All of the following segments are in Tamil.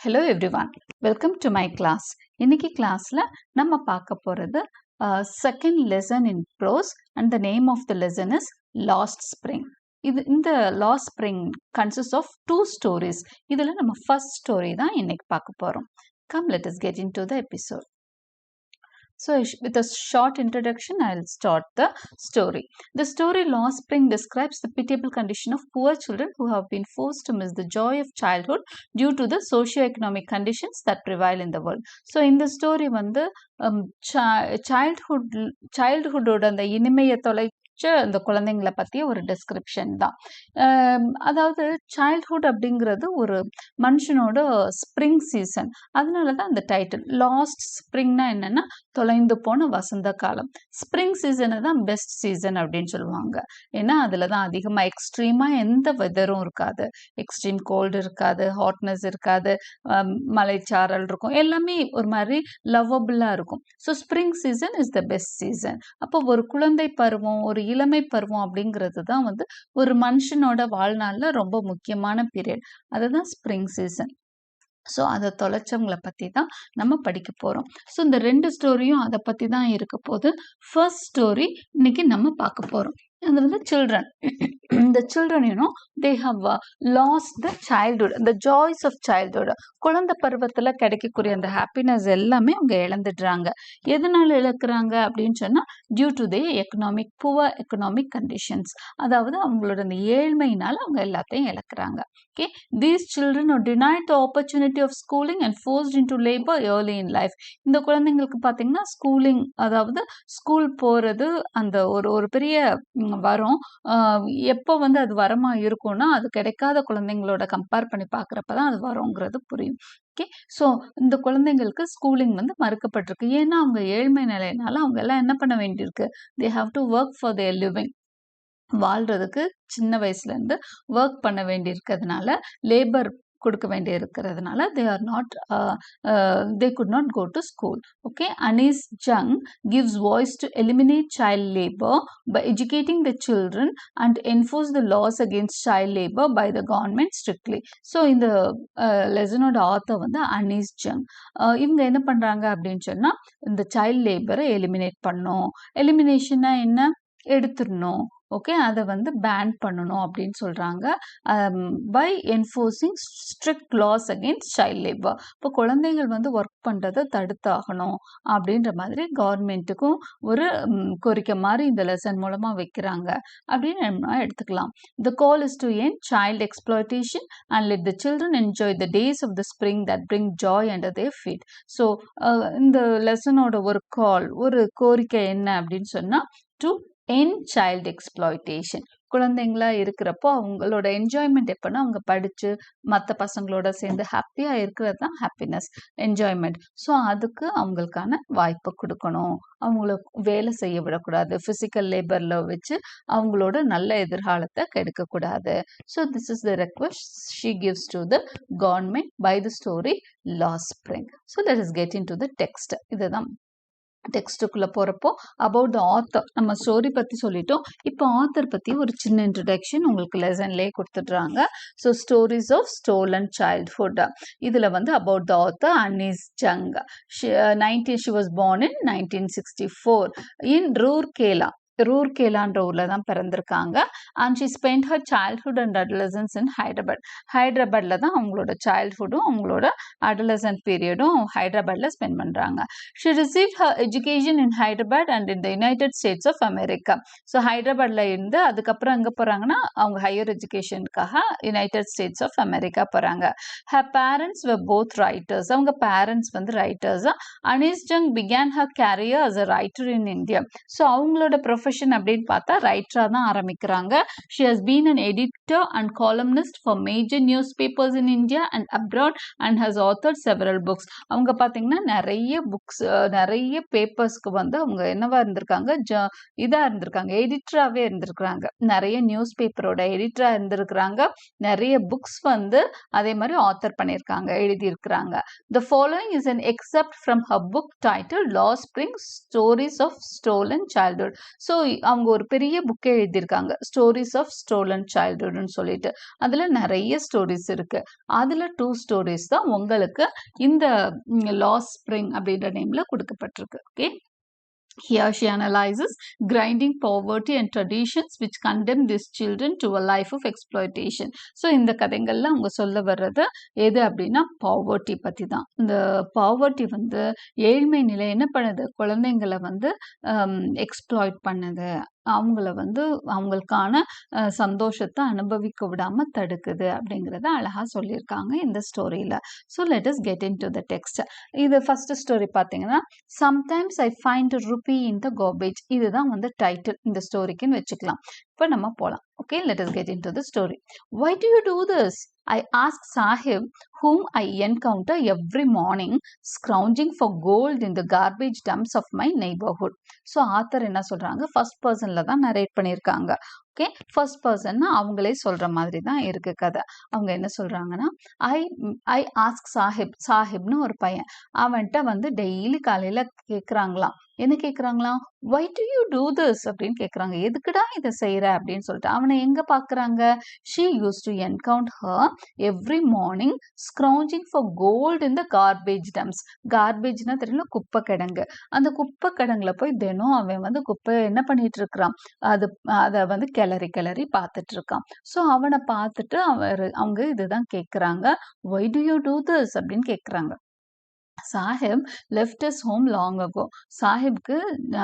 Hello everyone, welcome to my class. இன்னைக்கு கிளாஸ்ல நம்ம பார்க்க போறது second lesson in prose and the name of the lesson is Lost Spring. இந்த Lost Spring consists of two stories. இதுல நம்ம first story தான் இன்னைக்கு பார்க்க போறோம். Come, let us get into the episode. So, with a short introduction, I'll start the story. The story Lost Spring describes the pitiable condition of poor children who have been forced to miss the joy of childhood due to the socio-economic conditions that prevail in the world. So, in the story, வந்து childhood அந்த இனிமையை அந்த குழந்தைங்களை பற்றிய ஒரு டெஸ்கிரிப்ஷன் தான். அதாவது சைல்ட்ஹுட் அப்படிங்கிறது ஒரு மனுஷனோட ஸ்ப்ரிங் சீசன். அதனால தான் அந்த டைட்டில் லாஸ்ட் ஸ்ப்ரிங்னா என்னன்னா தொலைந்து போன வசந்த காலம். ஸ்ப்ரிங் சீசனை தான் பெஸ்ட் சீசன் அப்படின்னு சொல்லுவாங்க. ஏன்னா அதில் தான் அதிகமாக எக்ஸ்ட்ரீமாக எந்த வெதரும் இருக்காது, எக்ஸ்ட்ரீம் கோல்டு இருக்காது, ஹாட்னஸ் இருக்காது, மலைச்சாரல் இருக்கும், எல்லாமே ஒரு மாதிரி லவ்வபுளாக இருக்கும். So spring season is the best season. அப்போ ஒரு குழந்தை பருவம், ஒரு இளமை பருவம் அப்படிங்கிறது தான் வந்து ஒரு மனுஷனோட வாழ்நாள்ல ரொம்ப முக்கியமான பீரியட். அதுதான் ஸ்ப்ரிங் சீசன். ஸோ அதை தொலைச்சவங்களை பற்றி தான் நம்ம படிக்க போகிறோம். ஸோ இந்த ரெண்டு ஸ்டோரியும் அதை பற்றி தான் இருக்க போது. ஃபர்ஸ்ட் ஸ்டோரி இன்னைக்கு நம்ம பார்க்க போகிறோம். அது வந்து children. The children, they have lost the childhood, the joys of childhood. குழந்தை பருவத்துல கிடைக்கக்கூடிய அந்த ஹாப்பினஸ் எல்லாமே அவங்க இழந்துடுறாங்க. எதனால இழக்கிறாங்க அப்படின்னு சொன்னா due to the poor economic conditions. அதாவது அவங்களோட அந்த ஏழ்மையினால அவங்க எல்லாத்தையும் இழக்கிறாங்க. Okay, these children are denied the opportunity of schooling and forced into labor early in life. இந்த குழந்தைங்களுக்கு பார்த்தீங்கன்னா ஸ்கூலிங், அதாவது ஸ்கூல் போறது அந்த ஒரு பெரிய வரும். எப்போ வந்து அது வரமா இருக்கும்னா அது கிடைக்காத குழந்தைங்களோட கம்பேர் பண்ணி பார்க்குறப்ப தான் அது வருங்கிறது புரியும். ஓகே, ஸோ இந்த குழந்தைங்களுக்கு ஸ்கூலிங் வந்து மறுக்கப்பட்டிருக்கு. ஏன்னா அவங்க ஏழ்மை நிலையினால அவங்க எல்லாம் என்ன பண்ண வேண்டியிருக்கு, தே have to work for their living. வாழ்றதுக்கு சின்ன வயசுலேருந்து ஒர்க் பண்ண வேண்டி இருக்கிறதுனால, லேபர் கொடுக்க வேண்டி இருக்கிறதுனால they could not go to school. Okay, Anis Jung gives voice to eliminate child labor by educating the children and enforce the laws against child labor by the government strictly. So இந்த லெசனோட ஆத்தர் வந்து அனீஸ் ஜங். இவங்க என்ன பண்றாங்க அப்படின்னு சொன்னா இந்த சைல்ட் லேபரை எலிமினேட் பண்ணும். எலிமினேஷன்னா என்ன, எடுத்துடணும். ஓகே, அதை வந்து பேன் பண்ணணும் அப்படின்னு சொல்றாங்க. By enforcing strict laws against child labour. இப்போ குழந்தைகள் வந்து ஒர்க் பண்றதை தடுத்தாகணும் அப்படின்ற மாதிரி கவர்மெண்ட்டுக்கும் ஒரு கோரிக்கை மாதிரி இந்த லெசன் மூலமா வைக்கிறாங்க அப்படின்னு நம்ம எடுத்துக்கலாம். The call is to end child exploitation and let the children enjoy the days of the spring that bring joy under their feet. So இந்த லெசனோட ஒரு கால், ஒரு கோரிக்கை என்ன அப்படின்னு சொன்னா டு end child exploitation. குழந்தைங்களா இருக்கிறப்போ அவங்களோட என்ஜாய்மெண்ட் எப்போனா அவங்க படிச்சு மற்ற பசங்களோட சேர்ந்து ஹாப்பியா இருக்கிறது தான் ஹாப்பினஸ், என்ஜாய்மெண்ட். ஸோ அதுக்கு அவங்களுக்கான வாய்ப்பு கொடுக்கணும். அவங்கள வேலை செய்ய விடக்கூடாது, பிசிக்கல் லேபர்ல வச்சு அவங்களோட நல்ல எதிர்காலத்தை கெடுக்கக்கூடாது. So this is the request she gives to the government by the story last spring. So let is get into the text. இதுதான் டெக்ஸ்டுக்குள்ள போறப்போ அபவுட் த ஆத்தர். நம்ம ஸ்டோரி பத்தி சொல்லிட்டோம். இப்போ ஆத்தர் பத்தி ஒரு சின்ன இன்ட்ரடக்ஷன் உங்களுக்கு லெசன்லேயே கொடுத்துட்றாங்க. So stories of stolen childhood. இதுல வந்து about the author Anees Jung. she was born in 1964 in ரூர்கேலான்ற ஊர்ல தான் பிறந்திருக்காங்க. And she spend her childhood and adolescence in Hyderabad. ஹைதராபாத்ல தான் அவங்களோட சைல்ட்ஹுட்டும் அவங்களோட அடலசன்ட் பீரியடும் ஹைதராபாத்ல ஸ்பெண்ட் பண்றாங்க. She received her education in Hyderabad and in the United States of America. So ஹைதராபாத்ல இருந்து அதுக்கப்புறம் எங்க போறாங்கன்னா அவங்க ஹையர் எஜுகேஷனுக்காக யுனைடெட் ஸ்டேட்ஸ் ஆஃப் அமெரிக்கா போறாங்க. Her parents were both writers. அவங்க பேரண்ட்ஸ் வந்து writers. Anees Jung began her career as a writer in India. So அவங்களோட ப்ரொஃபஷன் அப்படின்னு பார்த்தா ரைட்டரா தான் ஆரம்பிக்கிறாங்க. She has been an editor and columnist for major newspapers in India and abroad and has authored several books. அவங்க பாத்தீங்கன்னா நிறைய புக்ஸ், நிறைய பேப்பர்ஸ்க்கு வந்து அவங்க என்னவா இருந்திருக்காங்க, இதா இருந்திருக்காங்க, எடிட்டராகவே இருந்திருக்கிறாங்க. நிறைய நியூஸ் பேப்பரோட எடிட்டரா இருந்திருக்கிறாங்க. நிறைய புக்ஸ் வந்து அதே மாதிரி ஆத்தர் பண்ணியிருக்காங்க, எழுதியிருக்கிறாங்க. The following is an excerpt from her book titled Lost Spring Stories of Stolen Childhood. So so அவங்க ஒரு பெரிய புக்கே எழுதியிருக்காங்க, ஸ்டோரிஸ் ஆஃப் ஸ்டோலன் சைல்ட்ஹுட்னு சொல்லிட்டு. அதில் நிறைய ஸ்டோரிஸ் இருக்கு. அதில் 2 ஸ்டோரிஸ் தான் உங்களுக்கு இந்த லாஸ்ட் ஸ்ப்ரிங் அப்படின்ற நேமில் கொடுக்கப்பட்டிருக்கு. Okay, here she analyzes grinding poverty and traditions which condemn these children to a life of exploitation. So இந்த கதைகள்ல அவங்க சொல்ல வர்றது எது அப்படின்னா பாவர்ட்டி பற்றி தான். இந்த பாவர்ட்டி வந்து ஏழ்மை நிலை என்ன பண்ணுது, குழந்தைங்களை வந்து எக்ஸ்ப்ளாய்ட் பண்ணுது, அவங்கள வந்து அவங்களுக்கான சந்தோஷத்தை அனுபவிக்க விடாம தடுக்குது அப்படிங்கிறத அழகா சொல்லியிருக்காங்க இந்த ஸ்டோரியில. So let us get into the text. இது ஃபர்ஸ்ட் ஸ்டோரி பார்த்தீங்கன்னா, sometimes I find ruby in the garbage. இதுதான் வந்து டைட்டில் இந்த ஸ்டோரிக்குன்னு வச்சுக்கலாம். இப்போ நம்ம போகலாம். Okay, let us get into the story. Why do you do this? I ask Saheb, whom I encounter every morning scrounging for gold in the garbage dumps of my neighborhood. So author என்ன சொல்றாங்க, ஃபர்ஸ்ட் பர்சன்ல தான் நரேட் பண்ணியிருக்காங்க. ஓகே, ஃபர்ஸ்ட் பர்சன்னா அவங்களே சொல்ற மாதிரி தான் இருக்கு கதை. அவங்க என்ன சொல்றாங்கன்னா, ஐ ஆஸ்க் சாஹிப்னு ஒரு பையன், அவன்கிட்ட வந்து டெய்லி காலையில கேட்குறாங்களாம். என்ன கேட்குறாங்களாம், வை டு யூ டூ திஸ் அப்படின்னு கேட்குறாங்க. எதுக்குடா இதை செய்கிற அப்படின்னு சொல்லிட்டு. அவனை எங்கே பார்க்குறாங்க, she used to encounter her every morning scrounging for gold in the garbage dumps. கார்பேஜ்னா தெரியல, குப்பை கிடங்கு. அந்த குப்பை கிடங்குல போய் தினம் அவன் வந்து குப்பை என்ன பண்ணிட்டு இருக்கிறான், அதை வந்து கிளறி பார்த்துட்டு இருக்கான். ஸோ அவனை பார்த்துட்டு அவங்க இதுதான் கேட்குறாங்க, why do you do this அப்படின்னு கேட்குறாங்க. Saheb left is home long ago. சாஹிப்க்கு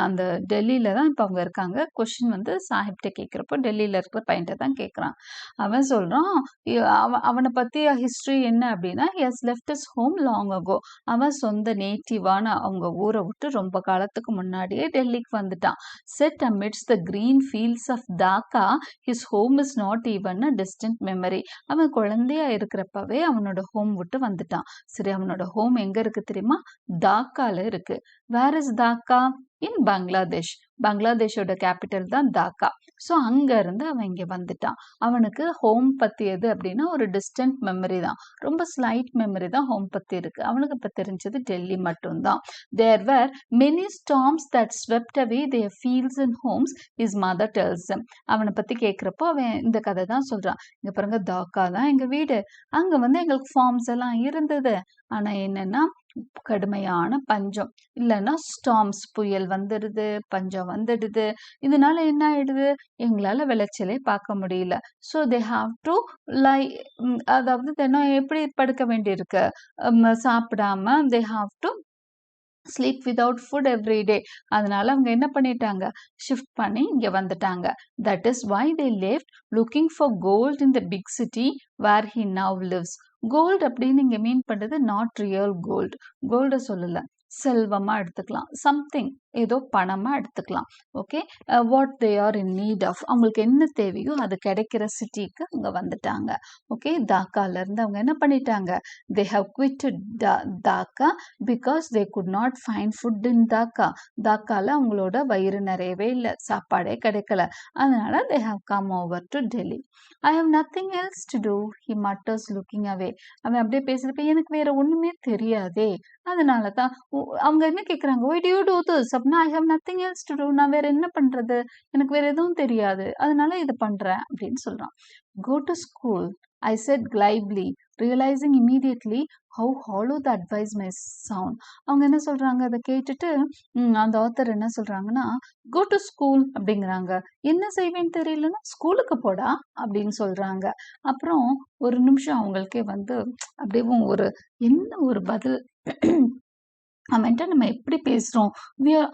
அந்த டெல்லியில தான் இப்போ அவங்க இருக்காங்க. கொஷின் வந்து சாஹிப்கிட்ட கேட்குறப்போ டெல்லியில் இருக்கிற பையன்கிட்ட தான் கேட்குறான். அவன் சொல்கிறான், அவனை பற்றிய ஹிஸ்ட்ரி என்ன அப்படின்னா, as left is home long ago. அவன் சொந்த நேட்டிவான அவங்க ஊரை விட்டு ரொம்ப காலத்துக்கு முன்னாடியே டெல்லிக்கு வந்துட்டான். Set amidst the green fields of Dhaka his home is not even a distant memory. அவன் குழந்தையா இருக்கிறப்பவே அவனோட ஹோம் விட்டு வந்துட்டான். சரி, அவனோட ஹோம் எங்கே இருக்கு தெரியுமா, தாக்கால இருக்கு. Where is Dhaka? In Bangladesh. பங்களாதேஷோட கேபிட்டல் தான் தாக்கா. ஸோ அங்க இருந்து அவன் இங்க வந்துட்டான். அவனுக்கு ஹோம் பத்தி எது அப்படின்னா ஒரு டிஸ்டன்ட் மெமரி தான், ரொம்ப ஸ்லைட் மெமரி தான் ஹோம் பத்தி இருக்கு. அவனுக்கு இப்ப தெரிஞ்சது டெல்லி மட்டும்தான். There were many storms that swept away their fields and homes his mother tells them. அவனை பத்தி கேட்கிறப்போ அவன் இந்த கதை தான் சொல்றான். இங்க பாருங்க, தாக்கா தான் எங்க வீடு, அங்க வந்து எங்களுக்கு ஃபார்ம்ஸ் எல்லாம் இருந்தது. ஆனா என்னன்னா கடுமையான பஞ்சம், இல்லைன்னா ஸ்டார்ம்ஸ், புயல் வந்துடுது, பஞ்சம் வந்துடுது. இதனால என்ன ஆயிடுது, எங்களால விளைச்சலே பார்க்க முடியல. So they have to lie, அதாவது தினம் எப்படி படுக்க வேண்டியிருக்கு, சாப்பிடாம they have to sleep without food every day. அதனால அவங்க என்ன பண்ணிட்டாங்க, ஷிஃப்ட் பண்ணி இங்க வந்துட்டாங்க. That is why they left looking for gold in the big city where he now lives. Gold அப்படின்னு இங்க மீன் பண்றது நாட் ரியல் கோல்டு. கோல்டை சொல்லல, செல்வமா எடுத்துக்கலாம், சம்திங் ஏதோ பணமா எடுத்துக்கலாம். Okay, what they are in need of, அவங்களுக்கு என்ன தேவையோ அது கிடைக்கிற சிட்டிக்கு அவங்க வந்துட்டாங்க. ஓகே, தாக்கால இருந்து அவங்க என்ன பண்ணிட்டாங்க, they have quitted Dhaka because they could not find food in Dhaka. தாக்கால அவங்களோட வயிறு நிறையவே இல்லை, சாப்பாடே கிடைக்கல. அதனால they have come over to Delhi. I have nothing else to do, he mutters looking away. அவன் அப்படியே பேசுறப்ப எனக்கு வேற ஒண்ணுமே தெரியாதே, அதனாலதான் அவங்க என்ன கேக்குறாங்க, why do you do this அப்படின்னா, I have nothing else to do, நான் வேற என்ன பண்றது, எனக்கு வேற எதுவும் தெரியாது, அதனால இது பண்றேன் அப்படின்னு சொல்றான். Go to school, I said glibly, realizing immediately how hollow the advice may sound. அவங்க என்ன சொல்றாங்க, அதை கேட்டுட்டு அந்த ஆத்தர் என்ன சொல்றாங்கன்னா, go to school அப்படிங்கிறாங்க. என்ன செய்வேன்னு தெரியலன்னா ஸ்கூலுக்கு போடா அப்படின்னு சொல்றாங்க. அப்புறம் ஒரு நிமிஷம் அவங்களுக்கே வந்து அப்படியே ஒரு என்ன ஒரு பதில், அவன்கிட்ட நம்ம எப்படி பேசுறோம்,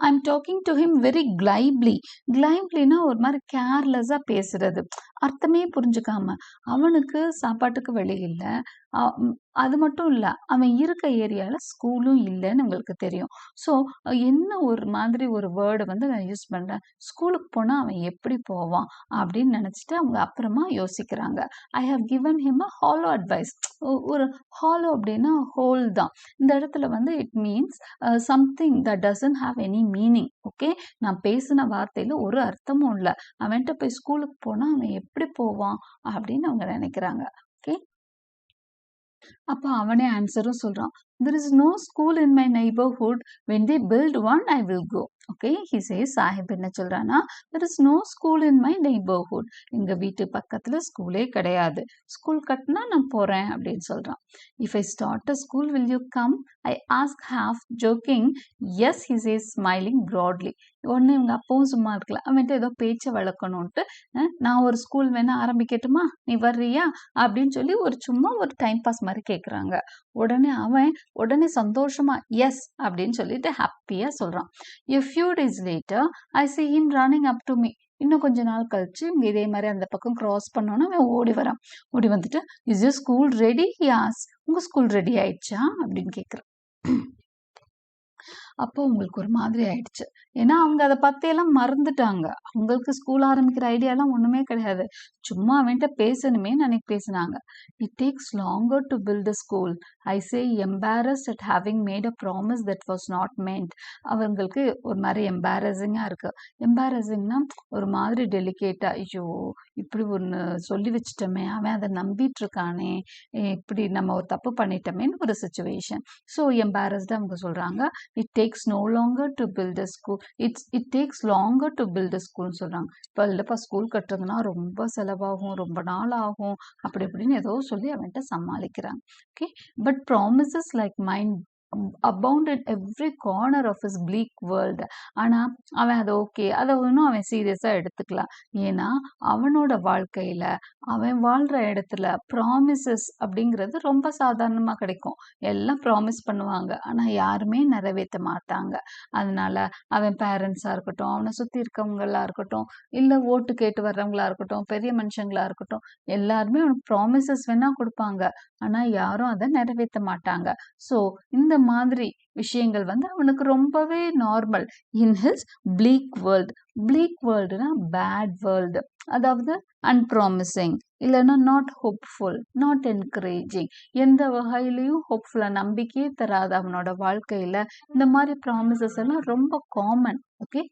I'm talking to him very glibly. கிளைப்லினா ஒரு மாதிரி கேர்லெஸ்ஸா பேசுறது, அர்த்தமே புரிஞ்சுக்காம. அவனுக்கு சாப்பாட்டுக்கு வழி இல்லை, அது மட்டும் இல்லை, அவன் இருக்க ஏரியாவில் ஸ்கூலும் இல்லைன்னு உங்களுக்கு தெரியும். ஸோ என்ன ஒரு மாதிரி ஒரு வேர்டை வந்து நான் யூஸ் பண்ணுறேன், ஸ்கூலுக்கு போனால் அவன் எப்படி போவான் அப்படின்னு நினச்சிட்டு அவங்க அப்புறமா யோசிக்கிறாங்க. I have given him a hollow advice. ஒரு ஹாலோ அப்படின்னா ஹோல் தான். இந்த இடத்துல வந்து it means something that doesn't have any meaning. Okay, நான் பேசின வார்த்தையில் ஒரு அர்த்தமும் இல்லை, அவன்கிட்ட போய் ஸ்கூலுக்கு போனால் அவன் எப்படி போவான் அப்படின்னு அவங்க நினைக்கிறாங்க. ஓகே, அப்போ அவனே ஆன்சரும் சொல்றான். There is no school in my neighborhood. When they build one, I will go. Okay, he says, Saheb என்ன சொல்றானா, there is no school in my neighborhood. எங்க வீட்டு பக்கத்துல ஸ்கூலே கிடையாது. ஸ்கூல் கட்டினா நான் போறேன் அப்படின்னு சொல்றான். If I start a school, will you come? I ask half joking. Yes, he says, smiling broadly. ஒன்னு இவங்க அப்பவும் சும்மா இருக்கல, அவன்ட்டு ஏதோ பேச்சை வளர்க்கணும்ட்டு நான் ஒரு ஸ்கூல் வேணா ஆரம்பிக்கட்டுமா, நீ வர்றியா அப்படின்னு சொல்லி சும்மா ஒரு டைம் பாஸ் மாதிரி கேட்குறாங்க. உடனே அவன் சந்தோஷமா எஸ் அப்படின்னு சொல்லிட்டு ஹாப்பியா சொல்றான். A few days later, I see him running up to me. இன்னும் கொஞ்ச நாள் கழிச்சு இவங்க இதே மாதிரி அந்த பக்கம் கிராஸ் பண்ணோன்னா அவன் ஓடி வரான். ஓடி வந்துட்டு, is your school ready? He asked. உங்க ஸ்கூல் ரெடி ஆயிடுச்சா அப்படின்னு கேட்குறான். அப்போ உங்களுக்கு ஒரு மாதிரி ஆயிடுச்சு. ஏன்னா அவங்க அதை பற்றியெல்லாம் மறந்துட்டாங்க. அவங்களுக்கு ஸ்கூல் ஆரம்பிக்கிற ஐடியாலாம் ஒன்றுமே கிடையாது. சும்மா அவன்கிட்ட பேசணுமே அன்னைக்கு பேசினாங்க. It takes longer to build a school. I say embarrassed at having made a promise that was not meant. அவங்களுக்கு ஒரு மாதிரி எம்பாரசிங்காக இருக்கு. எம்பாரசிங்னா ஒரு மாதிரி டெலிகேட்டா, ஐயோ இப்படி ஒன்று சொல்லி வச்சிட்டோமே, அவன் அதை நம்பிட்டு இருக்கானே, இப்படி நம்ம ஒரு தப்பு பண்ணிட்டோமேன்னு ஒரு சுச்சுவேஷன். ஸோ எம்பாரஸ்டாக அவங்க சொல்றாங்க. It takes no longer to build a school. It takes longer to build a school சொல்றாங்க. இப்போ இல்லைப்பா ஸ்கூல் கட்டுறதுன்னா ரொம்ப செலவாகும், ரொம்ப நாள் ஆகும், அப்படி இப்படின்னு ஏதோ சொல்லி அவன்கிட்ட சமாளிக்கிறாங்க. Okay, but promises like mine abound in every corner of his bleak world. ஆனா அவன் அதை ஓகே, அதை ஒன்றும் அவன் சீரியஸா எடுத்துக்கலாம். ஏன்னா அவனோட வாழ்க்கையில அவன் வாழ்ற இடத்துல ப்ராமிசஸ் அப்படிங்கிறது ரொம்ப சாதாரணமா கிடைக்கும். எல்லாம் ப்ராமிஸ் பண்ணுவாங்க, ஆனா யாருமே நிறைவேற்ற மாட்டாங்க. அதனால அவன் பேரண்ட்ஸா இருக்கட்டும், அவனை சுத்தி இருக்கவங்களா இருக்கட்டும், இல்ல ஓட்டு கேட்டு வர்றவங்களா இருக்கட்டும், பெரிய மனுஷங்களா இருக்கட்டும், எல்லாருமே அவனுக்கு ப்ராமிசஸ் வேணா கொடுப்பாங்க, ஆனா யாரும் அதை நிறைவேற்ற மாட்டாங்க. ஸோ இந்த மாதிரி விஷயங்கள் அவனுக்கு ரொம்பவே normal in his bleak world. bleak worldனா பேட் வேர்ல்டு, அதாவது அன்ப்ராமிசிங், இல்லைன்னா நாட் ஹோப்ஃபுல், நாட் என்கரேஜிங், எந்த வகையிலையும் ஹோப்ஃபுல்லா நம்பிக்கையே தராது அவனோட வாழ்க்கையில. இந்த மாதிரி ப்ராமிசஸ் எல்லாம் ரொம்ப common. Okay,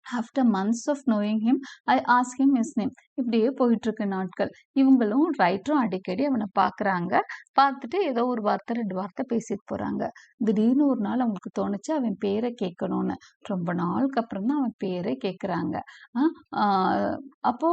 after months of knowing him I ask him his name. இப்படியே போயிட்டு இருக்க நாட்கள். இவங்களும் ரைட்டரும் அடிக்கடி அவனை பார்க்குறாங்க. பார்த்துட்டு ஏதோ ஒரு வார்த்தை 2 வார்த்தை பேசிட்டு போறாங்க. திடீர்னு ஒரு நாள் அவங்களுக்கு தோணுச்சு அவன் பேரை கேட்கணும்னு. ரொம்ப நாளுக்கு அப்புறம் தான் அவன் பேரை கேட்குறாங்க. அப்போ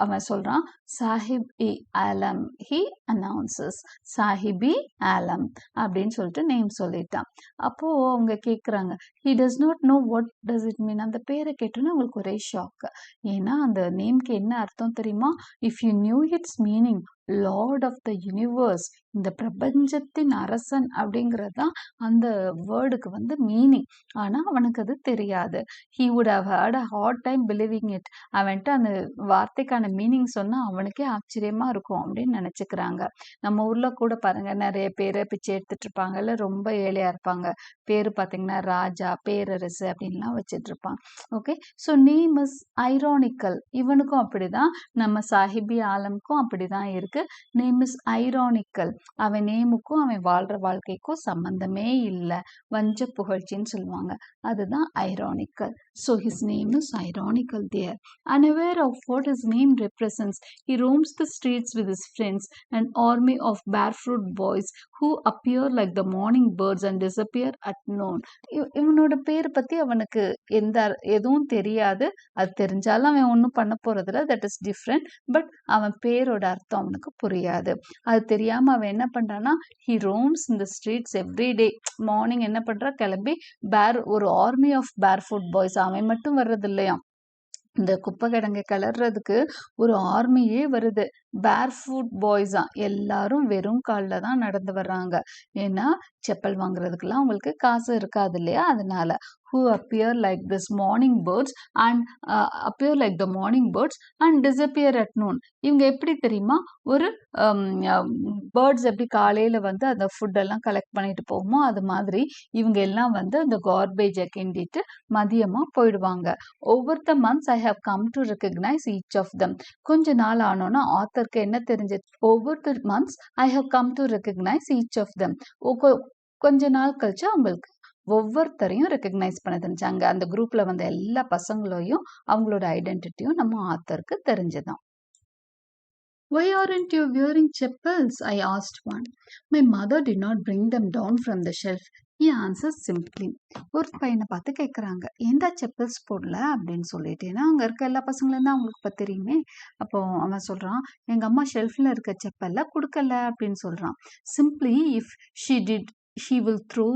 அவன் சொல்றான், சாஹிப் இ ஆலம். ஹி அனௌன்சஸ் சாஹிபி ஆலம் அப்படின்னு சொல்லிட்டு நேம் சொல்லிட்டான். அப்போ அவங்க கேட்குறாங்க, he does not know what does it mean. அந்த பேரை கேட்டோன்னு அவங்களுக்கு ஒரே ஷாக். ஏன்னா அந்த நேம்க்கு என்ன அர்த்தம் தெரியுமா? If you knew its meaning, lord of the universe, இந்த பிரபஞ்சத்தின் அரசன் அப்படிங்கிறது தான் அந்த வேர்டுக்கு மீனிங். ஆனா அவனுக்கு அது தெரியாது. He would have had a hard time believing it. அவன்ட்டு அந்த வார்த்தைக்கான மீனிங் சொன்னா அவனுக்கே ஆச்சரியமா இருக்கும் அப்படின்னு நினைச்சுக்கிறாங்க. நம்ம ஊர்ல கூட பாருங்க, நிறைய பேரை பிச்சை எடுத்துட்டு இருப்பாங்க, இல்ல ரொம்ப ஏழையா இருப்பாங்க. பேரு பாத்தீங்கன்னா ராஜா, பேரரசு அப்படின்லாம் வச்சிட்டு இருப்பாங்க. Okay, so name is ironical. இவனுக்கும் அப்படிதான், நம்ம சாஹிபி ஆலம்க்கும் அப்படிதான் இருக்கு. Name is ironical. அவன் நேமுக்கும் அவன் வாழ்ற வாழ்க்கைக்கும் சம்பந்தமே இல்லை, வஞ்ச புகழ்ச்சின்னு சொல்லுவாங்க, அதுதான் ironical. So his name is ironical there. Unaware of what his name represents, he roams the streets with his friends, an army of barefoot boys who appear like the morning birds and disappear at noon. இவனோட பேர் பத்தி அவனுக்கு எதுவும் தெரியாது. அது தெரிஞ்சாலும் அவன் ஒன்றும் பண்ண போறதில்ல, தட் இஸ் டிஃப்ரெண்ட். பட் அவன் பேரோட அர்த்தம் அவனுக்கு புரியாது. அது தெரியாம அவன் என்ன பண்றான்னா, he roams in the streets every day. Morning என்ன பண்றா, கிளம்பி ஒரு ஆர்மி ஆஃப் barefoot boys, அவன் மட்டும் வர்றது இல்லையா, இந்த குப்பை கிடங்கை கலர்றதுக்கு ஒரு ஆர்மியே வருது. பேர்ஃபுட் பாய்ஸா, எல்லாரும் வெறும் காலில் தான் நடந்து வர்றாங்க. ஏன்னா செப்பல் வாங்குறதுக்கெல்லாம் அவங்களுக்கு காசு இருக்காது இல்லையா, அதனால. who appear like this morning birds and appear like the morning birds and disappear at noon. இவங்க எப்படி தெரியுமா, ஒரு பேர்ட்ஸ் எப்படி காலையில அந்த ஃபுட் எல்லாம் கலெக்ட் பண்ணிட்டு போகுமோ அது மாதிரி இவங்க எல்லாம் அந்த கார்பேஜை கிண்டிட்டு மதியமா போயிடுவாங்க. Over the months I have come to recognise each of them. கொஞ்ச நாள் ஆனோன்னா ஆத்தருக்கு என்ன தெரிஞ்சது, over the months I have come to recognise each of them. கொஞ்ச நாள் கழிச்சு அவங்களுக்கு ஒவ்வொருத்தரையும் ரெக்கக்னைஸ் பண்ண தெரிஞ்சாங்க. அந்த குரூப்ல எல்லா பசங்களையும் அவங்களோட ஐடென்டிட்டியும் நம்ம ஆத்தருக்கு தெரிஞ்சுதான். Why aren't you wearing chappals? I asked one. My mother did not bring them down from the shelf. He answers simply. ஒரு பையனை பார்த்து கேட்குறாங்க, ஏண்டா செப்பல்ஸ் போடல அப்படின்னு சொல்லிட்டு. ஏன்னா அங்கே இருக்க எல்லா பசங்களையும் தான் அவங்களுக்கு இப்போ தெரியுமே. அப்போ அவன் சொல்கிறான், எங்கள் அம்மா ஷெல்ஃபில் இருக்க செப்பல்ல கொடுக்கல அப்படின்னு சொல்கிறான். Simply if she did she will throw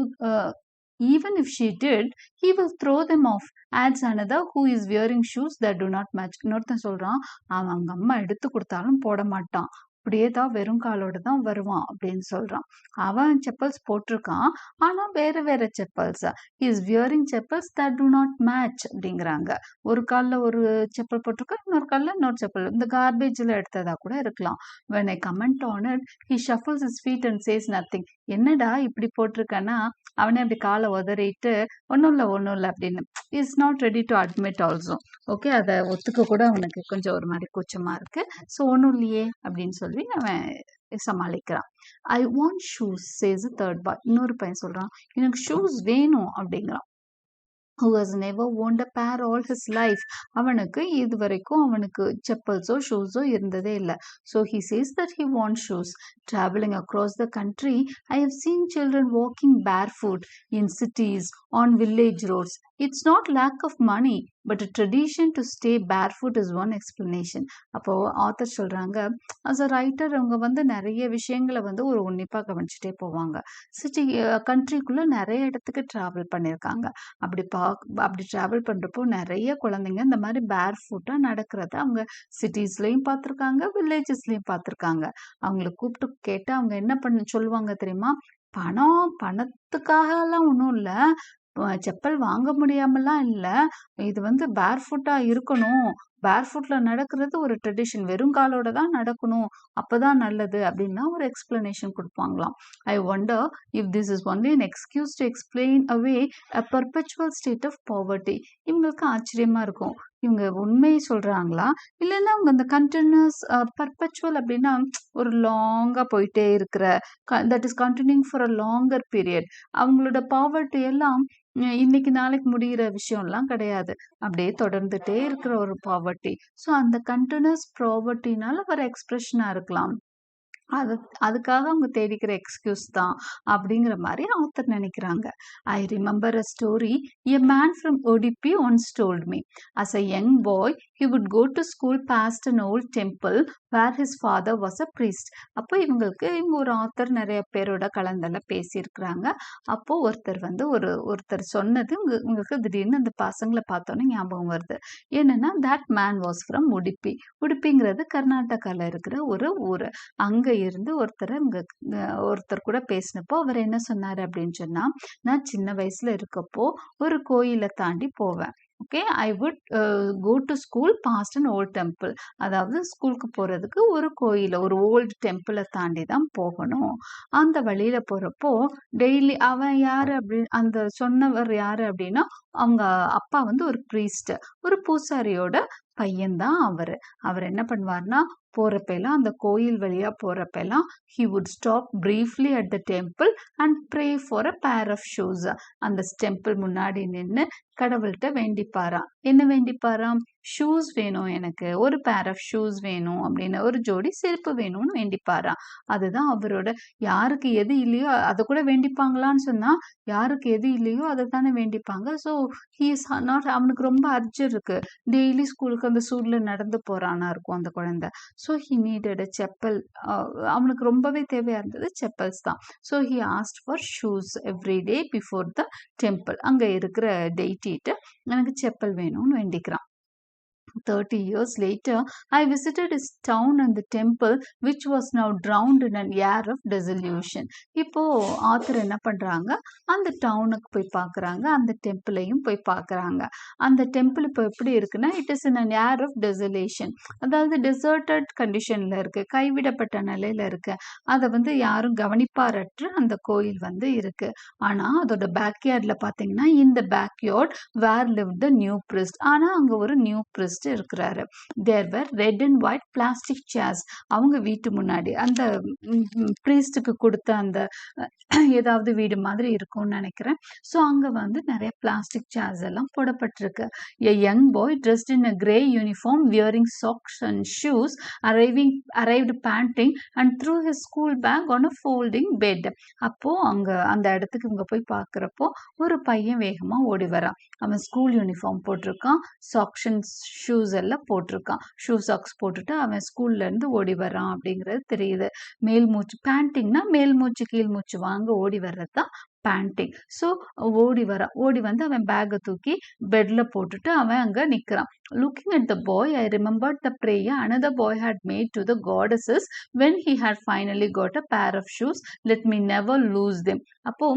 even if she did, he will throw them off, adds another who is wearing shoes that do not match. இன்னொருத்தன் சொல்றான், அவன் அவங்க அம்மா எடுத்து கொடுத்தாலும் போட மாட்டான், அப்படியே தான் வெறும் காலோட தான் வருவான் அப்படின்னு சொல்றான். அவன் செப்பல்ஸ் போட்டிருக்கான், ஆனா வேற வேற chappals. Is wearing chappals that to not match அப்படிங்கிறாங்க. ஒரு காலில் ஒரு செப்பல் போட்டிருக்கான், இன்னொரு காலில் இன்னொரு செப்பல். இந்த கார்பேஜில் எடுத்ததா கூட இருக்கலாம். when I comment on it, he shuffles his feet and says nothing. என்னடா இப்படி போட்டிருக்கேன்னா அவனே அப்படி காலை உதறிட்டு ஒன்றும் இல்லை அப்படின்னு. Is not ready to admit also. Okay, அதை ஒத்துக்க கூட அவனுக்கு கொஞ்சம் ஒரு மாதிரி கூச்சமா இருக்கு. ஸோ ஒன்றும் இல்லையே அப்படின்னு சொல்லி அவன் சமாளிக்கிறான். I want shoes says third boy. இன்னொரு பையன் சொல்றான், எனக்கு ஷூஸ் வேணும் அப்படிங்கிறான். who has never owned a pair all his life. அவனுக்கு இது வரைக்கும் அவனுக்கு செப்பல்ஸோ ஷூஸோ இருந்ததே இல்லை. So he says that he wants shoes. Traveling across the country, I have seen children walking barefoot in cities, on village roads. It's not lack of money, but a tradition to stay barefoot is one explanation. அப்போ ஆத்தர் சொல்றாங்க, as a writer அவங்க வந்து நிறைய விஷயங்களை வந்து ஒரு உன்னிப்பா கவனிச்சுட்டே போவாங்க. சிட்டி கண்ட்ரிக்குள்ள நிறைய இடத்துக்கு டிராவல் பண்ணியிருக்காங்க. அப்படி டிராவல் பண்றப்போ நிறைய குழந்தைங்க இந்த மாதிரி பேர்ஃபுட்டா நடக்கிறத அவங்க சிட்டிஸ்லயும் பார்த்துருக்காங்க, வில்லேஜஸ்லயும் பார்த்துருக்காங்க. அவங்களை கூப்பிட்டு கேட்டு அவங்க என்ன பண்ண சொல்லுவாங்க தெரியுமா? பணத்துக்காக எல்லாம் ஒன்றும் இல்லை, செப்பல் வாங்க முடியாமலாம் இல்லை, இது வந்து பேர்ஃபுட்டா இருக்கணும், பேர்ஃபுட்ல நடக்கிறது ஒரு ட்ரெடிஷன், வெறும் காலோட தான் நடக்கணும், அப்பதான் நல்லது அப்படின்னா ஒரு எக்ஸ்பிளனேஷன் கொடுப்பாங்களாம். I wonder if this is only an excuse to explain away a perpetual state of poverty. இவங்களுக்கு ஆச்சரியமா இருக்கும், இவங்க உண்மையை சொல்றாங்களா இல்லைன்னா அவங்க அந்த கண்டினியூஸ் பர்பச்சுவல் அப்படின்னா ஒரு லாங்கா போயிட்டே இருக்கிற, that is continuing for a longer period. அவங்களோட பாவர்ட்டி எல்லாம் இன்னைக்கு நாளைக்கு முடிகிற விஷயம்லாம் கிடையாது, அப்படியே தொடர்ந்துட்டே இருக்கிற ஒரு பாவர்ட்டி. ஸோ அந்த கண்டினியூஸ் ப்ராவர்ட்டினால வர எக்ஸ்பிரஷனா இருக்கலாம். அதுக்காக அவங்க தேடிக்கிற எக்ஸ்கியூஸ் தான் அப்படிங்கிற மாதிரி ஆத்தர் நினைக்கிறாங்க. I remember a story a man from Udupi once told me. As a young boy he would go to school past an old temple where his father was a priest. அப்போ இவங்க ஒரு ஆத்தர் நிறைய பேரோட கலந்தெல்லாம் பேசியிருக்கிறாங்க. அப்போ ஒருத்தர் சொன்னது உங்களுக்கு திடீர்னு அந்த பசங்களை பார்த்தோன்னே ஞாபகம் வருது. என்னன்னா that man was from Udupi. உடுப்பிங்கிறது கர்நாடகால இருக்கிற ஒரு ஊர். அங்க இருந்து ஒருத்தர் கூட பேசினப்போ அவர் என்ன சொன்னாரு அப்படின்னு சொன்னா, நான் சின்ன வயசுல இருக்கப்போ ஒரு கோயிலை தாண்டி போவேன். Okay, I would go to school past an old temple. அதாவது ஸ்கூலுக்கு போறதுக்கு ஒரு கோயில, ஒரு ஓல்டு டெம்பிளை தாண்டி தான் போகணும். அந்த வழியில போறப்போ டெய்லி அவன் யாரு அந்த சொன்னவர் யாரு அப்படின்னா, அவங்க அப்பா வந்து ஒரு ப்ரீஸ்ட், ஒரு பூசாரியோட பையன்தான் அவர் என்ன பண்ணுவார்னா, போறப்பெல்லாம் அந்த கோயில் வழியா போறப்பெல்லாம் he would stop briefly at the temple and pray for a pair of shoes. அந்த டெம்பிள் முன்னாடி நின்று கடவுள்கிட்ட வேண்டிப்பாராம். என்ன வேண்டிப்பாராம்? ஷூஸ் வேணும், எனக்கு ஒரு பேர் ஆஃப் ஷூஸ் வேணும் அப்படின்னு, ஒரு ஜோடி செருப்பு வேணும்னு வேண்டிப்பாராம். அதுதான் அவரோட, யாருக்கு எது இல்லையோ அதை கூட வேண்டிப்பாங்களான்னு சொன்னா, யாருக்கு எது இல்லையோ அதை தானே வேண்டிப்பாங்க. ஸோ ஹி இஸ் நாட், அவனுக்கு ரொம்ப அர்ஜென்ட் இருக்கு, டெய்லி ஸ்கூலுக்கு அந்த சூட்ல நடந்து போறானா இருக்கும் அந்த குழந்தை. ஸோ ஹி நீடட் அ செப்பல். அவனுக்கு ரொம்பவே தேவையா இருந்தது செப்பல்ஸ் தான். So he asked for shoes every day before the temple. அங்க இருக்கிற டெய்டிட்டு எனக்கு செப்பல் வேணும்னு வேண்டிக்கிறான். 30 years later, I visited his town and the temple, which was now drowned in an air of desolation. இப்போ ஆத்தர் என்ன பண்றாங்க, அந்த டவுனுக்கு போய் பார்க்குறாங்க, அந்த டெம்பிளையும் போய் பார்க்குறாங்க. அந்த டெம்பிள் இப்போ எப்படி இருக்குன்னா, it is in an air of desolation, அதாவது டெசர்டட் கண்டிஷன்ல இருக்கு, கைவிடப்பட்ட நிலையில இருக்கு. அதை வந்து யாரும் கவனிப்பாரற்று அந்த கோயில் வந்து இருக்கு. ஆனா அதோட பேக்யார்ட்ல பார்த்தீங்கன்னா, இந்த backyard where live the new priest. ஆனா அங்க ஒரு நியூ பிரிஸ்ட், சயின்டிஸ்ட் இருக்கிறாரு. There were red and white plastic chairs. அவங்க வீட்டு முன்னாடி அந்த ப்ரீஸ்டுக்கு கொடுத்த அந்த ஏதாவது வீடு மாதிரி இருக்கும்னு நினைக்கிறேன். ஸோ அங்கே வந்து நிறைய பிளாஸ்டிக் சேர்ஸ் எல்லாம் போடப்பட்டிருக்கு. A young boy dressed in a grey uniform, wearing socks and shoes, arrived panting and threw his school bag on a folding bed. அப்போ அங்க அந்த இடத்துக்கு இவங்க போய் பார்க்குறப்போ ஒரு பையன் வேகமா ஓடி வரான். அவன் ஸ்கூல் யூனிஃபார்ம் போட்டிருக்கான், சாக்ஸ் அண்ட் ஷூஸ் எல்லாம் போட்டிருக்கான். ஷூ சாக்ஸ் போட்டுட்டு அவன் ஸ்கூல்ல இருந்து ஓடி வரான் அப்படிங்கிறது தெரியுது. மேல் மூச்சு, பேண்டிங்னா மேல் மூச்சு கீழ் மூச்சு வாங்க ஓடி வர்றது தான் பேண்டிங். ஸோ ஓடி வந்து அவன் பேக்கை தூக்கி பெட்ல போட்டுட்டு அவன் அங்க நிக்கிறான். Looking at the boy, I remembered the prayer another boy had made to the goddesses when he had finally got a pair of shoes. Let me never lose them. அப்போ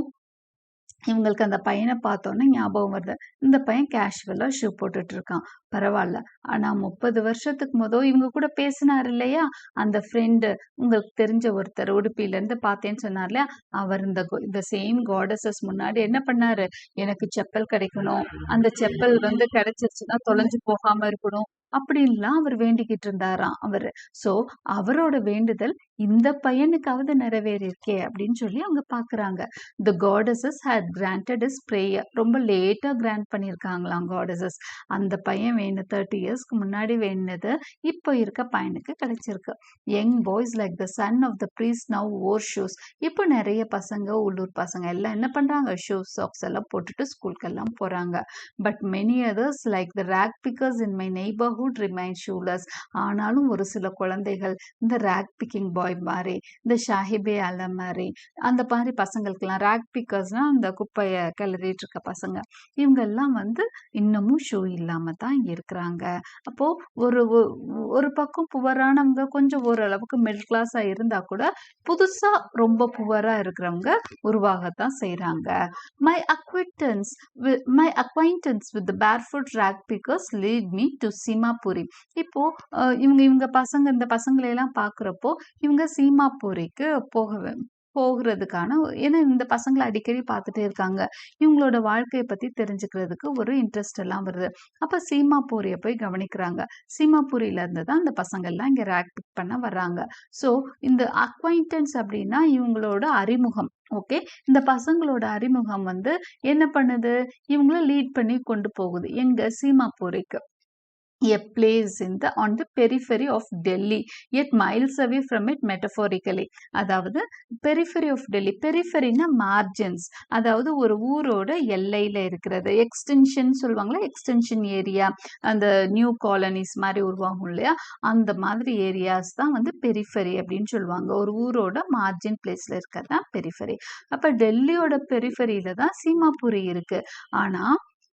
இவங்களுக்கு அந்த பையனை பார்த்தோன்னே ஞாபகம் வருது. இந்த பையன் கேஷுவலா ஷூ போட்டுட்டு இருக்கான், பரவாயில்ல. ஆனா 30 வருஷத்துக்கு முதல் இவங்க கூட பேசினார் இல்லையா அந்த ஃப்ரெண்டு, உங்களுக்கு தெரிஞ்ச ஒருத்தர் உடுப்பில இருந்து பார்த்தேன்னு சொன்னார் இல்லையா, அவர் இந்த சேம் காடஸஸ் முன்னாடி என்ன பண்ணாரு, எனக்கு செப்பல் கிடைக்கணும், அந்த செப்பல் வந்து கிடைச்சிருச்சுன்னா தொலைஞ்சு போகாம இருக்கணும் அப்படின்லாம் அவர் வேண்டிக்கிட்டு இருந்தாராம் அவரு. சோ அவரோட வேண்டுதல் இந்த பையனுக்காவது நிறைவேறி இருக்கே அப்படின்னு சொல்லி அவங்க பாக்குறாங்க. The goddesses had granted his prayer. ரொம்ப லேட்டா கிராண்ட் பண்ணியிருக்காங்களாம் goddesses. அந்த பையன் வேணும் 30 இயர்ஸ்க்கு முன்னாடி வேணுனது இப்போ இருக்க பையனுக்கு கிடைச்சிருக்கு. Young boys like the son of the priest now wore shoes. இப்போ நிறைய பசங்க, உள்ளூர் பசங்க எல்லாம் என்ன பண்றாங்க, ஷூஸ் சாக்ஸ் எல்லாம் போட்டுட்டு ஸ்கூலுக்கு எல்லாம் போறாங்க. But many others like the rag pickers in my neighborhood remain shoeless. ஆனாலும் ஒரு சில குழந்தைகள் இந்த ரேக் பிக்கிங் பாய் மாதிரி, இந்த ஷாஹிபே அல மாதிரி, அந்த மாதிரி பசங்களுக்கெல்லாம் ரேக் பிக்கர்ஸ்னா அந்த குப்பைய கிளறிட்டு இருக்க பசங்க, இவங்க எல்லாம் வந்து இன்னமும் ஷூ இல்லாம தான் இங்க இருக்கிறாங்க. அப்போ ஒரு பக்கம் புவரானவங்க கொஞ்சம் ஓரளவுக்கு மிடில் கிளாஸா இருந்தா கூட புதுசா ரொம்ப புவரா இருக்கிறவங்க உருவாகத்தான் செய்யறாங்க. My acquaintance with the barefoot rag pickers lead me to Seema Puri. இப்போ இவங்க பசங்க இந்த பசங்களை எல்லாம் பாக்குறப்போ இவங்க சீமாபுரிக்கு போகிறதுக்கான, ஏன்னா இந்த பசங்களை அடிக்கடி பார்த்துட்டே இருக்காங்க, இவங்களோட வாழ்க்கையை பத்தி தெரிஞ்சுக்கிறதுக்கு ஒரு இன்ட்ரெஸ்ட் எல்லாம் வருது. அப்ப சீமாபுரியை போய் கவனிக்கிறாங்க. சீமாபுரியில இருந்து தான் இந்த பசங்க எல்லாம் இங்க ரேக் பிக் பண்ண வர்றாங்க. ஸோ இந்த அக்வைண்டன்ஸ் அப்படின்னா இவங்களோட அறிமுகம். ஓகே, இந்த பசங்களோட அறிமுகம் வந்து என்ன பண்ணுது, இவங்கள லீட் பண்ணி கொண்டு போகுது எங்க சீமாபுரிக்கு. A place on the periphery of Delhi, yet miles away from it metaphorically. அதாவது periphery of Delhi, peripheryனா margins, அதாவது ஒரு ஊரோட எல்லையில இருக்கிறது. எக்ஸ்டென்ஷன் சொல்லுவாங்களா, எக்ஸ்டென்ஷன் ஏரியா, அந்த நியூ காலனிஸ் மாதிரி உருவாகும் இல்லையா, அந்த மாதிரி ஏரியாஸ் தான் வந்து பெரிஃபெரி அப்படின்னு சொல்லுவாங்க. ஒரு ஊரோட மார்ஜின் பிளேஸ்ல இருக்கிறது பெரிஃபெரி. அப்ப டெல்லியோட பெரிஃபெரியில தான் சீமாபுரி இருக்கு. ஆனா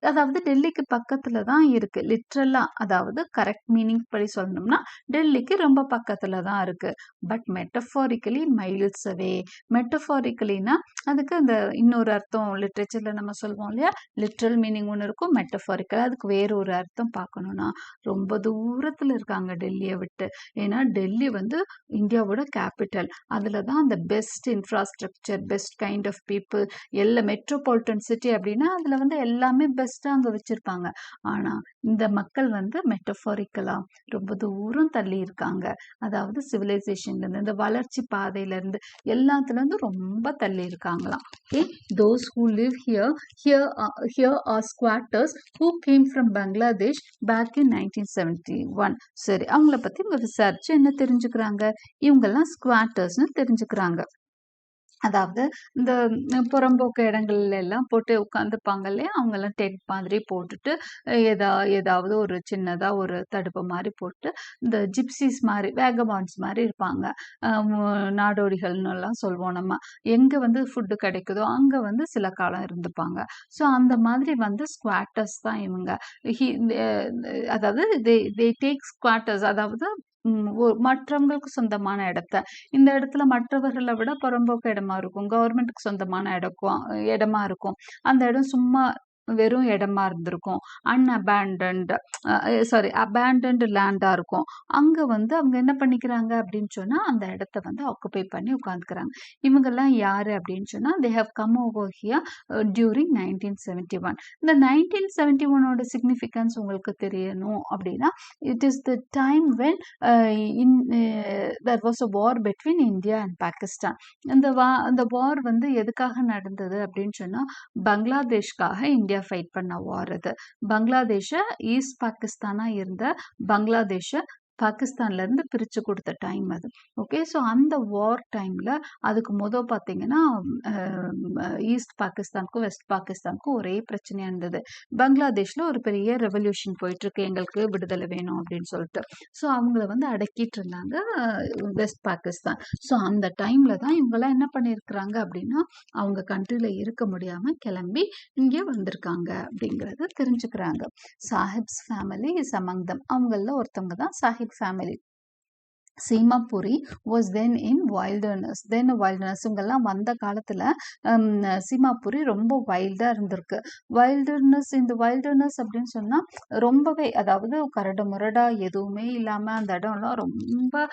அதாவது டெல்லிக்கு பக்கத்துல தான் இருக்கு லிட்ரலா, அதாவது கரெக்ட் மீனிங் படி சொல்லணும்னா டெல்லிக்கு ரொம்ப பக்கத்துல தான் இருக்கு. பட் மெட்டஃபாரிக்கலி மைல்ஸ் அவே. மெட்டஃபாரிக்கலினா அதுக்கு அந்த இன்னொரு அர்த்தம் லிட்ரேச்சர்ல நம்ம சொல்லுவோம் இல்லையா, லிட்ரல் மீனிங் ஒன்று இருக்கும், மெட்டஃபாரிக்கல் அதுக்கு வேற ஒரு அர்த்தம் பார்க்கணும்னா ரொம்ப தூரத்துல இருக்காங்க டெல்லியை விட்டு. ஏன்னா டெல்லி வந்து இந்தியாவோட கேபிட்டல், அதுல தான் அந்த best infrastructure, best kind of people, எல்லா மெட்ரோபாலிட்டன் சிட்டி அப்படின்னா அதுல வந்து எல்லாமே பெஸ்டா அங்க வச்சிருப்பாங்க. ஆனா இந்த மக்கள் வந்து மெட்டஃபாரிக்கலா ரொம்ப தூரம் தள்ளி இருக்காங்க. அதாவது சிவிலைசேஷன்ல இருந்து, இந்த வளர்ச்சி பாதையில இருந்து, எல்லாத்துல இருந்து ரொம்ப தள்ளி இருக்காங்களாம். Okay, those who live here are squatters who came from Bangladesh back in 1971. சரி, அவங்கள பத்தி இவங்க விசாரிச்சு என்ன தெரிஞ்சுக்கிறாங்க, இவங்கெல்லாம் ஸ்குவாட்டர்ஸ்னு தெரிஞ்சுக்கிறாங்க. அதாவது இந்த புறம்போக்கு இடங்கள்ல எல்லாம் போட்டு உட்காந்துப்பாங்க இல்லையா, அவங்க எல்லாம் டென்ட் மாதிரி போட்டுட்டு ஏதாவது ஒரு சின்னதா ஒரு தடுப்பு மாதிரி போட்டு இந்த ஜிப்சிஸ் மாதிரி, வேகபான்ஸ் மாதிரி இருப்பாங்க. நாடோடிகள்னு எல்லாம் சொல்லுவோம் நம்ம. எங்க வந்து ஃபுட்டு கிடைக்குதோ அங்க வந்து சில காலம் இருந்துப்பாங்க. ஸோ அந்த மாதிரி வந்து ஸ்குவாட்டர்ஸ் தான் இவங்க. அதாவது they take squatters, அதாவது மற்றவங்களுக்கு சொந்தமான இடத்த, இந்த இடத்துல மற்றவர்களை விட புறம்போக்கு இடமா இருக்கும், கவர்மெண்ட்டுக்கு சொந்தமான இடமா இருக்கும், அந்த இடம் சும்மா வெறும் இடமா இருந்திருக்கும். அபேண்டன்ட் லேண்டா இருக்கும். அங்க வந்து அவங்க என்ன பண்ணிக்கிறாங்க அப்படின்னு சொன்னா அந்த இடத்த வந்து ஆக்குபை பண்ணி உட்காந்துக்கிறாங்க. இவங்கெல்லாம் யாரு அப்படின்னு சொன்னா they have come over here during 1971. இந்த 1971ஓட சிக்னிஃபிகன்ஸ் உங்களுக்கு தெரியணும் அப்படின்னா it is the time when there was a war between India and Pakistan. இந்த வார் வந்து எதுக்காக நடந்தது அப்படின்னு சொன்னா பங்களாதேஷ்காக இந்தியா ஃபைட் பண்ண வார் அது. பங்களாதேஷ ஈஸ்ட் பாகிஸ்தானா இருந்த பங்களாதேஷ பாகிஸ்தான்ல இருந்து பிரிச்சு கொடுத்த டைம் அது. ஓகே, ஸோ அந்த வார் டைம்ல அதுக்கு பார்த்தீங்கன்னா ஈஸ்ட் பாகிஸ்தானுக்கும் வெஸ்ட் பாகிஸ்தானுக்கும் ஒரே பிரச்சனையா இருந்தது. பங்களாதேஷ்ல ஒரு பெரிய ரெவல்யூஷன் போயிட்டு இருக்கு, எங்களுக்கு விடுதலை வேணும் அப்படின்னு சொல்லிட்டு. ஸோ அவங்கள வந்து அடக்கிட்டு இருந்தாங்க வெஸ்ட் பாகிஸ்தான். ஸோ அந்த டைம்ல தான் இவங்கெல்லாம் என்ன பண்ணியிருக்கிறாங்க அப்படின்னா அவங்க கண்ட்ரில இருக்க முடியாம கிளம்பி இங்கே வந்திருக்காங்க அப்படிங்கறத தெரிஞ்சுக்கிறாங்க. சாஹிப்ஸ் ஃபேமிலி இஸ் அமங் தம். அவங்கள ஒருத்தவங்க தான் Sahib family. Seema Puri was then in wilderness. இவங்கெல்லாம் வந்த காலத்துல சீமா புரி ரொம்ப வைல்டா இருந்திருக்கு. இந்த வைல்டர்னஸ் அப்படின்னு சொன்னா ரொம்பவே, அதாவது கரடு முரடா எதுவுமே இல்லாம அந்த இடம்லாம் ரொம்ப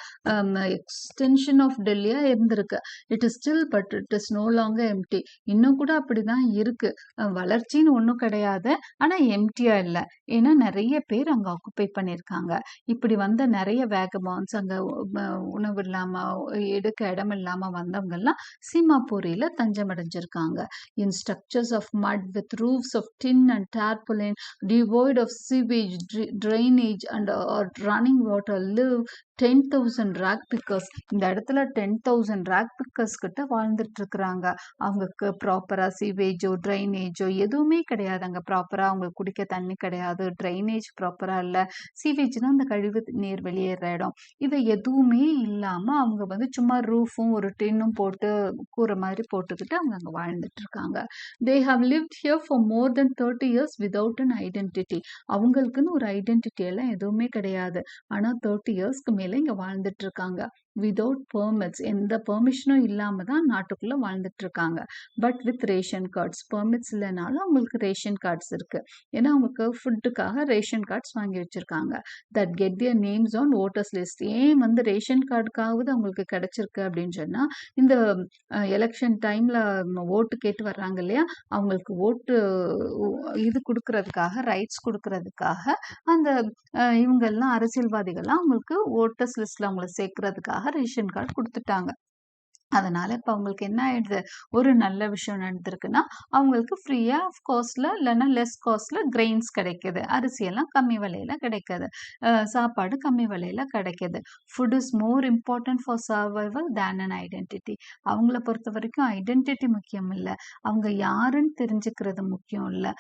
எக்ஸ்டென்ஷன் ஆஃப் டெல்லியா இருந்திருக்கு. It is still but it is no longer empty. இன்னும் கூட அப்படிதான் இருக்கு. வளர்ச்சின்னு ஒன்றும் கிடையாது, ஆனா எம்டியா இல்லை. ஏன்னா நிறைய பேர் அங்க ஆக்குபை பண்ணியிருக்காங்க. இப்படி வந்த நிறைய வேகபான்ஸ், அங்க உணவு இல்லாம எடுக்க இடம் இல்லாம வந்தவங்க எல்லாம் சீமாபூரியில தஞ்சம் அடைஞ்சிருக்காங்க. In structures of mud with roofs of tin and tarpaulin, devoid of sewage, drainage and running water, live 10,000 rag pickers. இந்த இடத்துல 10,000 rag pickers கிட்ட வாழ்ந்துட்டு இருக்கிறாங்க. அவங்களுக்கு ப்ராப்பரா சீவேஜோ ட்ரைனேஜோ எதுவுமே கிடையாது. அங்க ப்ராப்பரா அவங்களுக்கு குடிக்க தண்ணி கிடையாது, ட்ரைனேஜ் ப்ராப்பரா இல்ல. சீவேஜ்னா அந்த கழிவு நீர் வெளியேற இடம். இது எதுவுமே இல்லாம அவங்க வந்து சும்மா ரூஃபும் ஒரு டின்னும் போட்டு கூரை மாதிரி போட்டுக்கிட்டு அவங்க அங்க வாழ்ந்துட்டு இருக்காங்க. They have lived here for more than 30 years without an identity. அவங்களுக்குன்னு ஒரு ஐடென்டிட்டி எல்லாம் எதுவுமே கிடையாது. ஆனா 30 இயர்ஸ்க்கு மேல இங்க வாழ்ந்துட்டு இருக்காங்க. விதவுட் பெர்மிட்ஸ், எந்த பெர்மிஷனும் இல்லாம தான் நாட்டுக்குள்ள வாழ்ந்துட்டு இருக்காங்க. But with ration cards. Permits இல்லைனாலும் அவங்களுக்கு ரேஷன் கார்ட்ஸ் இருக்கு. ஏன்னா அவங்களுக்கு ஃபுட்டுக்காக ரேஷன் கார்ட்ஸ் வாங்கி வச்சிருக்காங்க. That get their names on voters list. ஏன் வந்து ரேஷன் கார்டுக்காவது அவங்களுக்கு கிடைச்சிருக்கு அப்படின்னு சொன்னா இந்த எலெக்ஷன் டைம்ல ஓட்டு கேட்டு வர்றாங்க இல்லையா, அவங்களுக்கு ஓட்டு இது கொடுக்கறதுக்காக, ரைட்ஸ் கொடுக்கறதுக்காக அந்த இவங்கெல்லாம் அரசியல்வாதிகள்லாம் அவங்களுக்கு ஓட்டர்ஸ் லிஸ்ட்ல அவங்களை சேர்க்கறதுக்காக ரேஷன் கார்டு கொடுத்துட்டாங்க. அதனால இப்ப அவங்களுக்கு என்ன ஆயிடுது, ஒரு நல்ல விஷயம் நடந்திருக்குன்னா அவங்களுக்கு ஃப்ரீயா ஆஃப் காஸ்ட்ல இல்லைன்னா லெஸ் காஸ்ட்ல கிரெயின்ஸ் கிடைக்குது. அரிசியெல்லாம் கம்மி விலையில கிடைக்குது, சாப்பாடு கம்மி விலையில கிடைக்குது. Food is more important for survival than an identity. அவங்கள பொறுத்த வரைக்கும் ஐடென்டிட்டி முக்கியம் இல்லை, அவங்க யாருன்னு தெரிஞ்சுக்கிறது முக்கியம் இல்லை.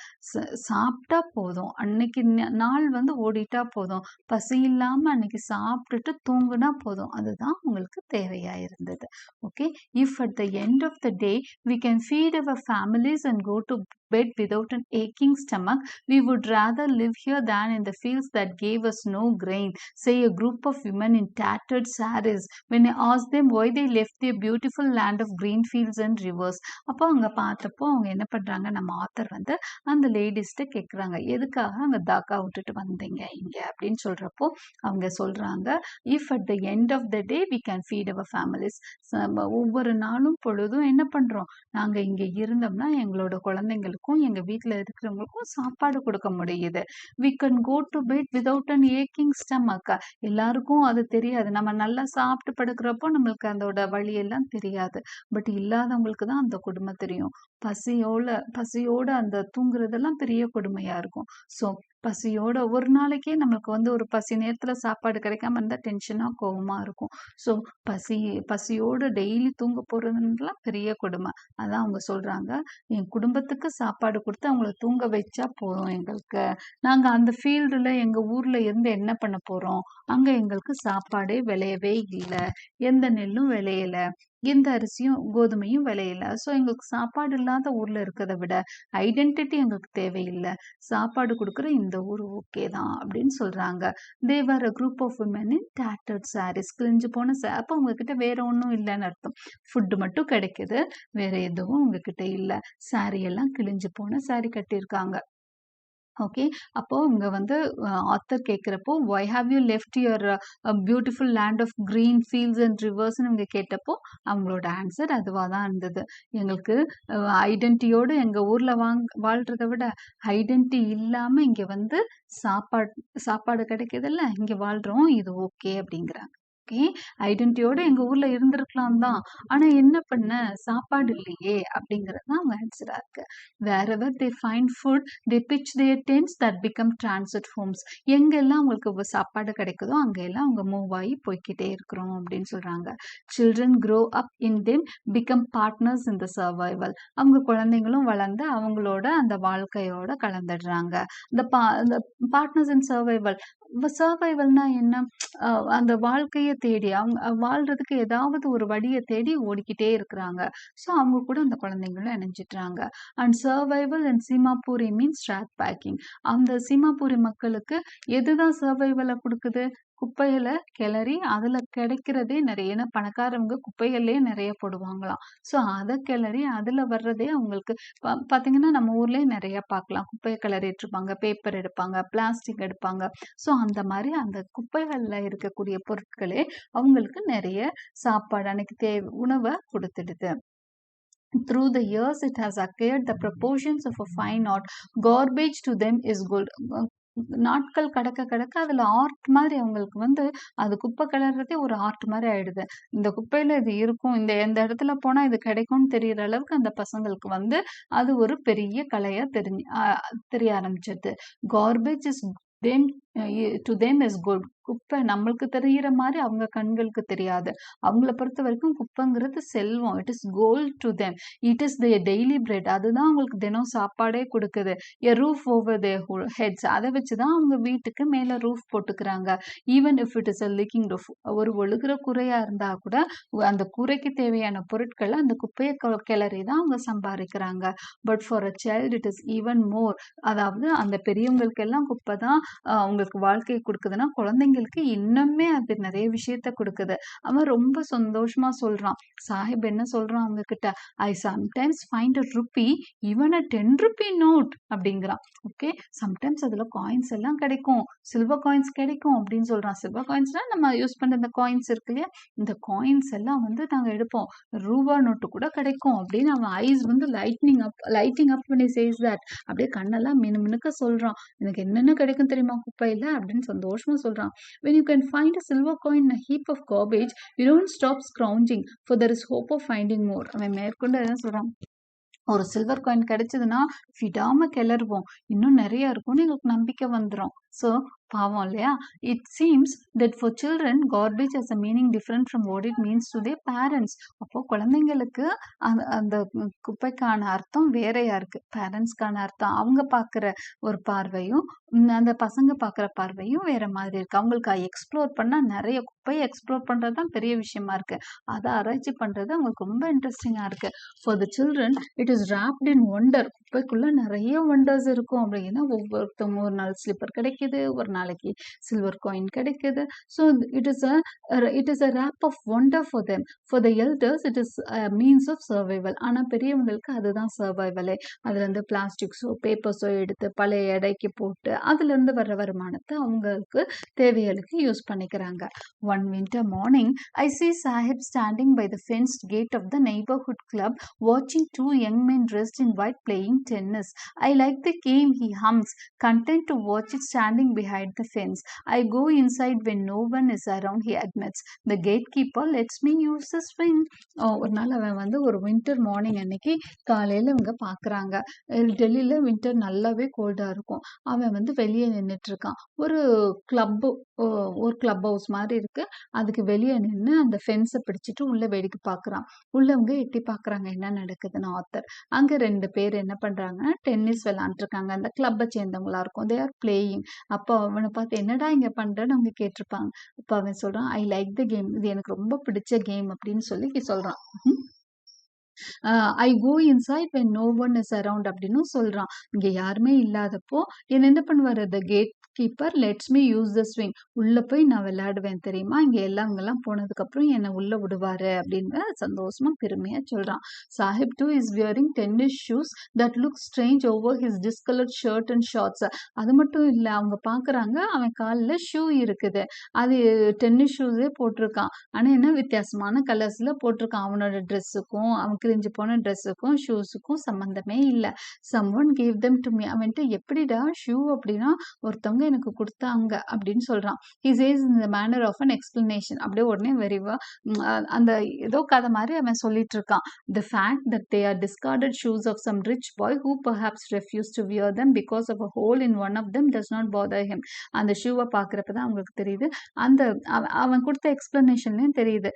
சாப்பிட்டா போதும், அன்னைக்கு நாள் வந்து ஓடிட்டா போதும், பசி இல்லாம அன்னைக்கு சாப்பிட்டுட்டு தூங்குனா போதும், அதுதான் உங்களுக்கு தேவையா இருந்தது. Okay, if at the end of the day we can feed our families and go to bed without an aching stomach, we would rather live here than in the fields that gave us no grain, say a group of women in tattered saris when I asked them why they left their beautiful land of green fields and rivers. அப்போ அவங்க பார்த்தப்போ அவங்க என்ன பண்றாங்க, நம்ம ஆத்தர் வந்து அந்த லேடிஸ்ட கேட்குறாங்க, எதுக்காக அங்க தாக்கா விட்டுட்டு வந்தீங்க இங்க அப்படின்னு சொல்றப்போ அவங்க சொல்றாங்க, if at the end of the day we can feed our families. ஒவ்வொரு நாளும் பொழுதும் என்ன பண்றோம், நாங்க இங்க இருந்தோம்னா எங்களோட குழந்தைங்களுக்கும் எங்க வீட்டுல இருக்கிறவங்களுக்கும் சாப்பாடு கொடுக்க முடியுது. we can go to bed without an aching stomach. எல்லாருக்கும் அது தெரியாது. நம்ம நல்லா சாப்பிட்டு படுக்கிறப்போ நம்மளுக்கு அதோட வழி எல்லாம் தெரியாது. பட் இல்லாதவங்களுக்கு தான் அந்த கொடுமை தெரியும். பசியோட அந்த தூங்குறதெல்லாம் பெரிய கொடுமையா இருக்கும். ஸோ பசியோட ஒரு நாளைக்கே நமக்கு வந்து ஒரு பசி நேரத்துல சாப்பாடு கிடைக்காம இருந்தா டென்ஷனா கோவமா இருக்கும். ஸோ பசியோட டெய்லி தூங்க போறதுலாம் பெரிய கொடுமை. அதான் அவங்க சொல்றாங்க, என் குடும்பத்துக்கு சாப்பாடு கொடுத்து அவங்கள தூங்க வச்சா போதும் எங்களுக்கு. நாங்க அந்த ஃபீல்டுல எங்க ஊர்ல இருந்து என்ன பண்ண போறோம், அங்க எங்களுக்கு சாப்பாடே விளையவே இல்லை, எந்த நெல்லும் விளையல, எந்த அரிசியும் கோதுமையும் விளையல. ஸோ எங்களுக்கு சாப்பாடு இல்லாத ஊர்ல இருக்கிறத விட ஐடென்டிட்டி எங்களுக்கு தேவையில்லை, சாப்பாடு கொடுக்குற இந்த ஊர் ஓகே தான் அப்படின்னு சொல்றாங்க. There were a group of women in tattered saris. கிழிஞ்சு போன அப்போ உங்ககிட்ட வேற ஒன்றும் இல்லைன்னு அர்த்தம். ஃபுட்டு மட்டும் கிடைக்குது, வேற எதுவும் உங்ககிட்ட இல்லை. சாரி எல்லாம் கிழிஞ்சு போன சாரி கட்டியிருக்காங்க. ஓகே, அப்போ இங்க வந்து ஆத்தர் கேட்குறப்போ why have you left your beautiful land of green fields and ரிவர்ஸ்ன்னு இவங்க கேட்டப்போ அவங்களோட ஆன்சர் அதுவாக தான் இருந்தது. எங்களுக்கு ஐடென்டிட்டியோடு எங்கள் ஊரில் வாழ்கிறத விட ஐடென்டிட்டி இல்லாமல் இங்கே வந்து சாப்பாடு கிடைக்குதுல்ல, இங்கே வாழ்கிறோம், இது ஓகே அப்படிங்கிறாங்க. ஓகே, ஐடென்டிட்டியோட எங்க ஊர்ல இருந்திருக்கலாம் தான், ஆனா என்ன பண்ண, சாப்பாடு இல்லையே அப்படிங்கிறது தான் அவங்க ஆன்சரா இருக்கு. wherever they find food they pitch their tents that become transit homes. எங்கெல்லாம் அவங்களுக்கு சாப்பாடு கிடைக்குதோ அங்கெல்லாம் அவங்க மூவ் ஆகி போய்கிட்டே இருக்கிறோம் அப்படின்னு சொல்றாங்க. children grow up in them become partners in the survival. அவங்க குழந்தைங்களும் வளர்ந்து அவங்களோட அந்த வாழ்க்கையோட கலந்துடுறாங்க. இந்த பார்ட்னர்ஸ் இன் சர்வைவல். சர்வைவல்னா என்ன, அந்த வாழ்க்கையை தேடி அவங்க வாழ்றதுக்கு ஏதாவது ஒரு வழியை தேடி ஓடிக்கிட்டே இருக்கிறாங்க. ஸோ அவங்க கூட அந்த குழந்தைங்களும் இணைஞ்சிட்றாங்க. And survival and Seemapuri means rag picking. அந்த சீமாபூரி மக்களுக்கு எதுதான் சர்வைவலை கொடுக்குது, குப்பைகளை கிளறி அதில் கிடைக்கிறதே நிறைய, ஏன்னா பணக்காரவங்க குப்பைகள்லேயே நிறைய போடுவாங்களாம். ஸோ அதை கிளறி அதில் வர்றதே அவங்களுக்கு பார்த்தீங்கன்னா நம்ம ஊர்லேயே நிறைய பார்க்கலாம். குப்பையை கிளறிட்டு இருப்பாங்க, பேப்பர் எடுப்பாங்க, பிளாஸ்டிக் எடுப்பாங்க. ஸோ அந்த மாதிரி அந்த குப்பைகளில் இருக்கக்கூடிய பொருட்களே அவங்களுக்கு நிறைய சாப்பாடு அன்னைக்கு உணவை கொடுத்துடுது. Through the years it has acquired the proportions of a fine art. Garbage to them is good. நாட்கள் கடக்க கடக்க அதுல ஆர்ட் மாதிரி அவங்களுக்கு வந்து அது குப்பை கிளறதே ஒரு ஆர்ட் மாதிரி ஆயிடுது. இந்த குப்பையில இது இருக்கும், இந்த எந்த இடத்துல போனா இது கிடைக்கும்னு தெரியற அளவுக்கு அந்த பசங்களுக்கு வந்து அது ஒரு பெரிய கலையா தெரிய ஆரம்பிச்சது. Garbage is to them is good. குப்பை நம்மளுக்கு தெரிகிற மாதிரி அவங்க கண்களுக்கு தெரியாது. அவங்கள பொறுத்த வரைக்கும் குப்பைங்கிறது செல்வம். It is gold to them. It is their daily bread. அதுதான் அவங்களுக்கு தினம் சாப்பாடே கொடுக்குது. A roof over their heads. அதை வச்சுதான் அவங்க வீட்டுக்கு மேல ரூஃப் போட்டுக்கிறாங்க. Even if it is a leaking roof. ஒரு ஒழுகுற கூரையா இருந்தா கூட அந்த கூரைக்கு தேவையான பொருட்களை அந்த குப்பையை கிளறி தான் அவங்க சம்பாதிக்கிறாங்க. But for a child it is even more. அதாவது அந்த பெரியவங்களுக்கு எல்லாம் குப்பை தான் அவங்களுக்கு வாழ்க்கையை கொடுக்குதுன்னா குழந்தைங்களுக்கு இன்னுமே அது நிறைய விஷயத்த கொடுக்குது. அவன் ரொம்ப சந்தோஷமா சொல்றான். சாஹிப் என்ன சொல்றான் அவங்க கிட்ட, I sometimes find a rupee even a 10 rupee note அப்படிங்கிறான். ஓகே, சம்டைம்ஸ் அதுல காயின்ஸ் எல்லாம் கிடைக்கும், சில்வர் காயின்ஸ் கிடைக்கும் அப்படின்னு சொல்றான். சில்வர் காயின்ஸ்னா நம்ம யூஸ் பண்ற இந்த காயின்ஸ் இருக்கு இல்லையா, இந்த காயின்ஸ் எல்லாம் வந்து நாங்க எடுப்போம், ரூபா நோட்டு கூட கிடைக்கும் அப்படின்னு அவன் ஐஸ் வந்து lighting up when he says that. அப்படியே கண்ணெல்லாம் மினுமினுக்க சொல்றான். எனக்கு என்னென்ன கிடைக்கும் தெரியுமா குப்பையில அப்படின்னு சந்தோஷமா சொல்றான். when you can find a silver coin in a heap of garbage you don't stop scrounging for there is hope of finding more. அவன் மேற்கொண்டு என்ன சொல்றான், ஒரு சில்வர் காயின் கிடைச்சதுன்னா விடாம கிளறுவோம், இன்னும் நிறைய இருக்கும்னு எங்களுக்கு நம்பிக்கை வந்துடும். ஸோ பாவம் இல்லையா. It seems that for children garbage has a meaning different from what it means to their parents. அப்போ குழந்தைங்களுக்கு அந்த குப்பைக்கான அர்த்தம் வேறையா இருக்கு, பேரண்ட்ஸ்க்கான அர்த்தம் அவங்க பார்க்குற ஒரு பார்வையும் அந்த பசங்க பார்க்குற பார்வையும் வேற மாதிரி இருக்கு. அவங்களுக்கு எக்ஸ்ப்ளோர் பண்ணால் நிறைய குப்பையை எக்ஸ்ப்ளோர் பண்ணுறது தான் பெரிய விஷயமா இருக்கு. அதை ஆராய்ச்சி பண்ணுறது அவங்களுக்கு ரொம்ப இன்ட்ரெஸ்டிங்காக இருக்கு. For the children it is wrapped in wonder. குப்பைக்குள்ள நிறைய ஒண்டர்ஸ் இருக்கும் அப்படின்னா ஒவ்வொருத்தவங்க ஒரு நாள் ஸ்லிப்பர் கிடைக்குது, ஒரு நாளைக்கு சில்வர் காயின் கிடைக்குது. So it is a wrap of wonder for them. For the elders it is means of survival. ஆனால் பெரியவங்களுக்கு அதுதான் சர்வைவலே. அதுலேருந்து பிளாஸ்டிக்ஸோ பேப்பர்ஸோ எடுத்து பழைய எடைக்கு போட்டு அதுலேருந்து வர்ற வருமானத்தை அவங்களுக்கு தேவைகளுக்கு யூஸ் பண்ணிக்கிறாங்க. One winter morning, I see Saheb standing by the fenced gate of the neighborhood club, watching two young men dressed in white playing tennis. I like the game, he hums, content to watch it standing behind the fence. I go inside when no one is around, he admits. The gatekeeper lets me use the swing. ஒரு நாள் அவன் வந்து ஒரு வின்டர் மார்னிங் அன்னைக்கு காலையில் இவங்க பார்க்குறாங்க. டெல்லியில் வின்டர் நல்லாவே கோல்டாக இருக்கும். அவன் வந்து வெளியே நின்றுட்டு இருக்கான். ஒரு கிளப் ஹவுஸ் மாதிரி இருக்கு. அதுக்கு வெளியே நின்று அந்த ஃபென்ஸை பிடிச்சிட்டு உள்ள வேடிக்கை பார்க்குறான். உள்ளவங்க எட்டி பார்க்குறாங்க என்ன நடக்குதுன்னு. ஆத்தர் அங்கே 2 பேர் என்ன பண்ணுறாங்கன்னா டென்னிஸ் விளாண்டுருக்காங்க. அந்த கிளப்பை சேர்ந்தவங்களா இருக்கும். They are playing. அப்போ அவனை பார்த்து என்னடா இங்கே பண்ணுறேன்னு அவங்க கேட்டிருப்பாங்க. அப்போ அவன் சொல்கிறான், ஐ லைக் த கேம், இது எனக்கு ரொம்ப பிடிச்ச கேம் அப்படின்னு சொல்லி சொல்கிறான். I go inside when no one is around அப்படின்னு சொல்றான். இங்க யாருமே இல்லாதப்போ என்ன பண்ணுவாரு, the gatekeeper lets me use the swing, உள்ள போய் நான் விளையாடுவேன் தெரியுமா, இங்க எல்லாம் போனதுக்கு அப்புறம் என்னை உள்ள விடுவாரு அப்படின்னு சந்தோஷமா பெருமையா சொல்றான். Saheb too is wearing tennis shoes that look strange over his discoloured shirt and shorts. அது மட்டும் இல்ல, அவங்க பாக்குறாங்க அவன் காலில் ஷூ இருக்குது, அது டென்னிஸ் ஷூஸே போட்டிருக்கான். ஆனா என்ன வித்தியாசமான கலர்ஸ்ல போட்டிருக்கான். அவனோட ட்ரெஸ்ஸுக்கும் அவன் கிழிஞ்சு போன ட்ரெஸ்ஸுக்கும் ஷூஸுக்கும் சம்மந்தமே இல்லை. Someone gave them to me. அவன்ட்டு எப்படிடா ஷூ அப்படின்னா ஒருத்தவங்க எனக்கு கொடுத்தாங்க அப்படின்னு சொல்றான். He says in the manner of an explanation. அப்படியே உடனே வெரிவா அந்த ஏதோ கதை மாதிரி அவன் சொல்லிட்டு இருக்கான். The fact that they are discarded shoes of some rich boy who perhaps refuse to wear them because of a hole in one of them does not bother him. அந்த ஷூவை பார்க்குறப்பதான் அவங்களுக்கு தெரியுது, அந்த அவன் கொடுத்த எக்ஸ்பிளனேஷன்லயும் தெரியுது,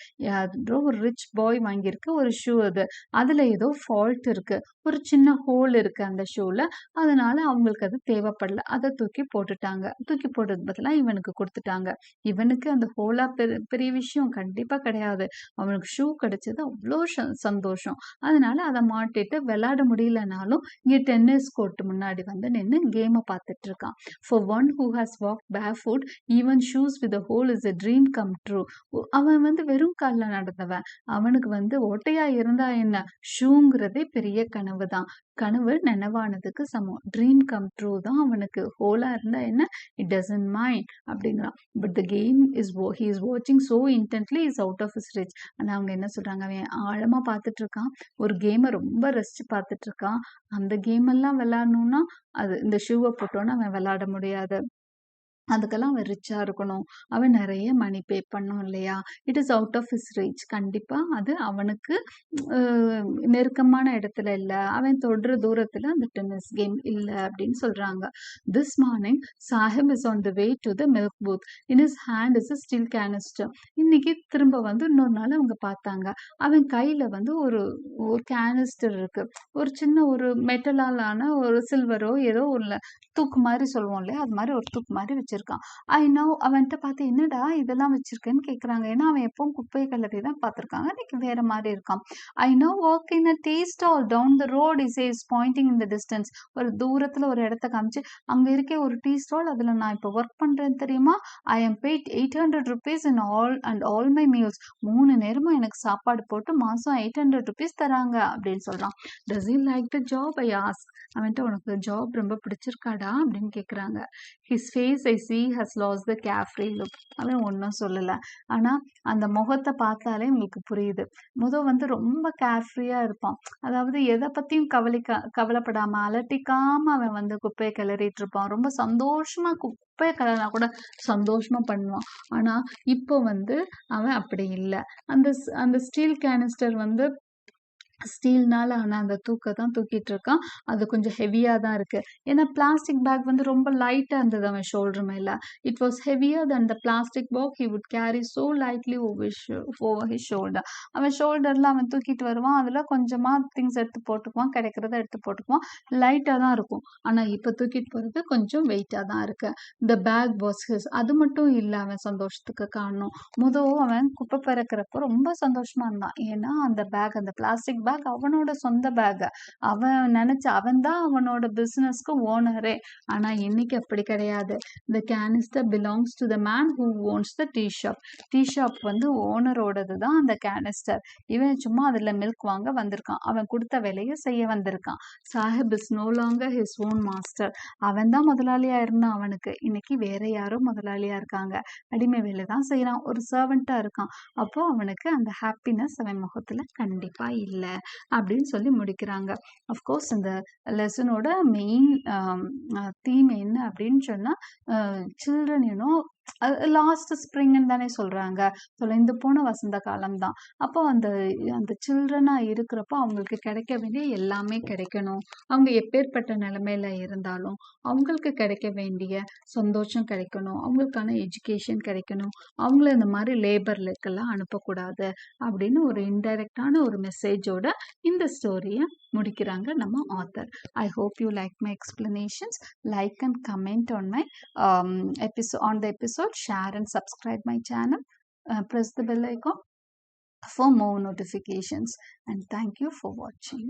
ஒரு ரிச் பாய் வாங்கியிருக்க ஒரு ஷூ அது, அதுல ஏதோ ஃபால்ட் இருக்கு, ஒரு சின்ன ஹோல் இருக்கு அந்த ஷூல, அதனால அவங்களுக்கு அது தேவைப்படல, அதை தூக்கி போட்டுட்டாங்க. தூக்கி போட்டது பதிலா இவனுக்கு கொடுத்துட்டாங்க. இவனுக்கு அந்த ஹோலா பெரிய விஷயம் கண்டிப்பா கிடையாது. அவனுக்கு ஷூ கிடைச்சது அவ்வளோ சந்தோஷம். அதனால அதை மாட்டிட்டு விளையாட முடியலனாலும் இங்க டென்னிஸ் கோர்ட் முன்னாடி வந்து நின்று கேமை பார்த்துட்டு இருக்கான். For one who has walk barefoot, even shoes with a hole is a dream come true. அவன் வந்து வெறும் காலில் நடந்தவன், அவனுக்கு வந்து ஓட்டையா இருந்தா என்ன, ஷூங்கிறதே பெரிய கனவு தான். கனவு நினைவானதுக்கு சமம். ட்ரீம் கம் ட்ரூ தான் அவனுக்கு. ஹோலா இருந்தா என்ன, இட் டசன்ட் மைண்ட் அப்படிங்கிறான். But the game is he is வாட்சிங் so intently is out of his reach. ஆனால் அவங்க என்ன சொல்றாங்க, அவன் ஆழமா பார்த்துட்டு இருக்கான், ஒரு கேமை ரொம்ப ரசிச்சு பார்த்துட்டு இருக்கான். அந்த கேம் எல்லாம் விளையாடணும்னா அது இந்த ஷூவை போட்டோன்னா அவன் விளையாட முடியாது. அதுக்கெல்லாம் அவன் ரிச்சா இருக்கணும், அவன் நிறைய மணி பே பண்ணும் இல்லையா. It is out of his reach. கண்டிப்பா அது அவனுக்கு நெருக்கமான இடத்துல இல்லை, அவன் தொடுற தூரத்துல அந்த டென்னிஸ் கேம் இல்லை அப்படின்னு சொல்றாங்க. This morning Sahib is on the way to the milk booth, in his hand is a steel canister. இன்னைக்கு திரும்ப வந்து இன்னொரு நாள் அவங்க பார்த்தாங்க, அவன் கையில வந்து ஒரு கேனிஸ்டர் இருக்கு, ஒரு சின்ன ஒரு மெட்டலாலான ஒரு சில்வரோ ஏதோ ஒரு தூக்கு மாதிரி சொல்லுவோம் இல்லையா, அது மாதிரி ஒரு தூக்கு மாதிரி வச்சிருக்கான். I know. அவன்கிட்ட பார்த்து என்னடா இதெல்லாம் வச்சிருக்கேன்னு கேட்குறாங்க. ஏன்னா அவன் எப்பவும் குப்பை கலரி தான் பார்த்துருக்காங்க, இன்னைக்கு வேற மாதிரி இருக்கான். I now work in a tea stall down the road is is pointing in the distance. ஒரு தூரத்தில் ஒரு இடத்த காமிச்சு, அங்கே இருக்க ஒரு டீ ஸ்டால், அதில் நான் இப்போ ஒர்க் பண்ணுறேன் தெரியுமா. I am paid 800 rupees in all my meals. 3 நேரமும் எனக்கு சாப்பாடு போட்டு மாதம் 800 rupees தராங்க அப்படின்னு சொல்கிறான். Does you like the job, I ask. அவன்கிட்ட உனக்கு ஜாப் ரொம்ப பிடிச்சிருக்காடா அப்படின்னு கேட்குறாங்க. His face I see has lost the carefree look. அவன் ஒன்றும் சொல்லலை, ஆனால் அந்த முகத்தை பார்த்தாலே உங்களுக்கு புரியுது. வந்து ரொம்ப கேர்ஃப்ரீயாக இருப்பான். அதாவது எதை பற்றியும் கவலைப்படாமல் அலட்டிக்காமல் அவன் வந்து குப்பையை கிளறிட்டு இருப்பான். ரொம்ப சந்தோஷமாக குப்பையை கிளறினா கூட சந்தோஷமாக பண்ணுவான். ஆனால் இப்போ வந்து அவன் அப்படி இல்லை. அந்த ஸ்டீல் கேனிஸ்டர் வந்து ஸ்டீல்னால ஆனால் அந்த தான் தூக்கிட்டு இருக்கான். அது கொஞ்சம் ஹெவியாக தான் இருக்குது. ஏன்னா பிளாஸ்டிக் பேக் வந்து ரொம்ப லைட்டாக இருந்தது அவன் ஷோல்டர் மேலே. It was heavier than the plastic bag he would carry so lightly over his shoulder. அவன் ஷோல்டரில் அவன் தூக்கிட்டு வருவான், அதில் கொஞ்சமாக திங்ஸ் எடுத்து போட்டுக்குவான், கிடைக்கிறத எடுத்து போட்டுக்குவான், லைட்டாக தான் இருக்கும். ஆனால் இப்போ தூக்கிட்டு போகிறது கொஞ்சம் வெயிட்டாக தான் இருக்குது. இந்த பேக் வாஸ் ஹிஸ். அது மட்டும் இல்லை அவன் சந்தோஷத்துக்கு காரணம். அவன் குப்பை பறக்கிறப்போ ரொம்ப சந்தோஷமாக இருந்தான். ஏன்னா அந்த பேக், அந்த பிளாஸ்டிக் பேக் அவனோட சொந்த பேக், அவன் நினைச்ச அவன் தான் அவனோட பிசினஸ்க்கு ஓனரே. ஆனா இன்னைக்கு அப்படி கிடையாது. The canister belongs to the man who owns the tea shop. Tea shop வந்து ஓனரோடது தான் அந்த கேனிஸ்டர். இவன் சும்மா அதுல மில்க் வாங்க வந்திருக்கான், அவன் கொடுத்த வேலையை செய்ய வந்திருக்கான். Saheb is no longer his own master. அவன் தான் முதலாளியா இருந்தான் அவனுக்கு, இன்னைக்கு வேற யாரோ முதலாளியா இருக்காங்க, அடிமை வேலை தான் செய்யறான், ஒரு சர்வெண்டா இருக்கான். அப்போ அவனுக்கு அந்த ஹாப்பினஸ் அவன் முகத்துல கண்டிப்பா இல்லை அப்படின்னு சொல்லி முடிக்கிறாங்க. அஃப்கோர்ஸ் இந்த லெசனோட மெயின் தீம் என்ன அப்படின்னு சொன்னா, சில்ட்ரன் லாஸ்ட் ஸ்ப்ரிங்ன்னு தானே சொல்றாங்க. தொலைந்து போன வசந்த காலம் தான். அப்போ அந்த அந்த சில்ட்ரனா இருக்கிறப்போ அவங்களுக்கு கிடைக்க வேண்டிய எல்லாமே கிடைக்கணும். அவங்க எப்பேற்பட்ட நிலைமையில இருந்தாலும் அவங்களுக்கு கிடைக்க வேண்டிய சந்தோஷம் கிடைக்கணும். அவங்களுக்கான எஜுகேஷன் கிடைக்கணும். அவங்கள இந்த மாதிரி லேபர்லுக்கெல்லாம் அனுப்பக்கூடாது அப்படின்னு ஒரு இன்டைரக்டான ஒரு மெசேஜோட இந்த ஸ்டோரியை முடிக்கிறாங்க நம்ம author. I hope you like my explanations. Like and comment on my episode, share and subscribe my channel, press the bell icon for more notifications, and thank you for watching.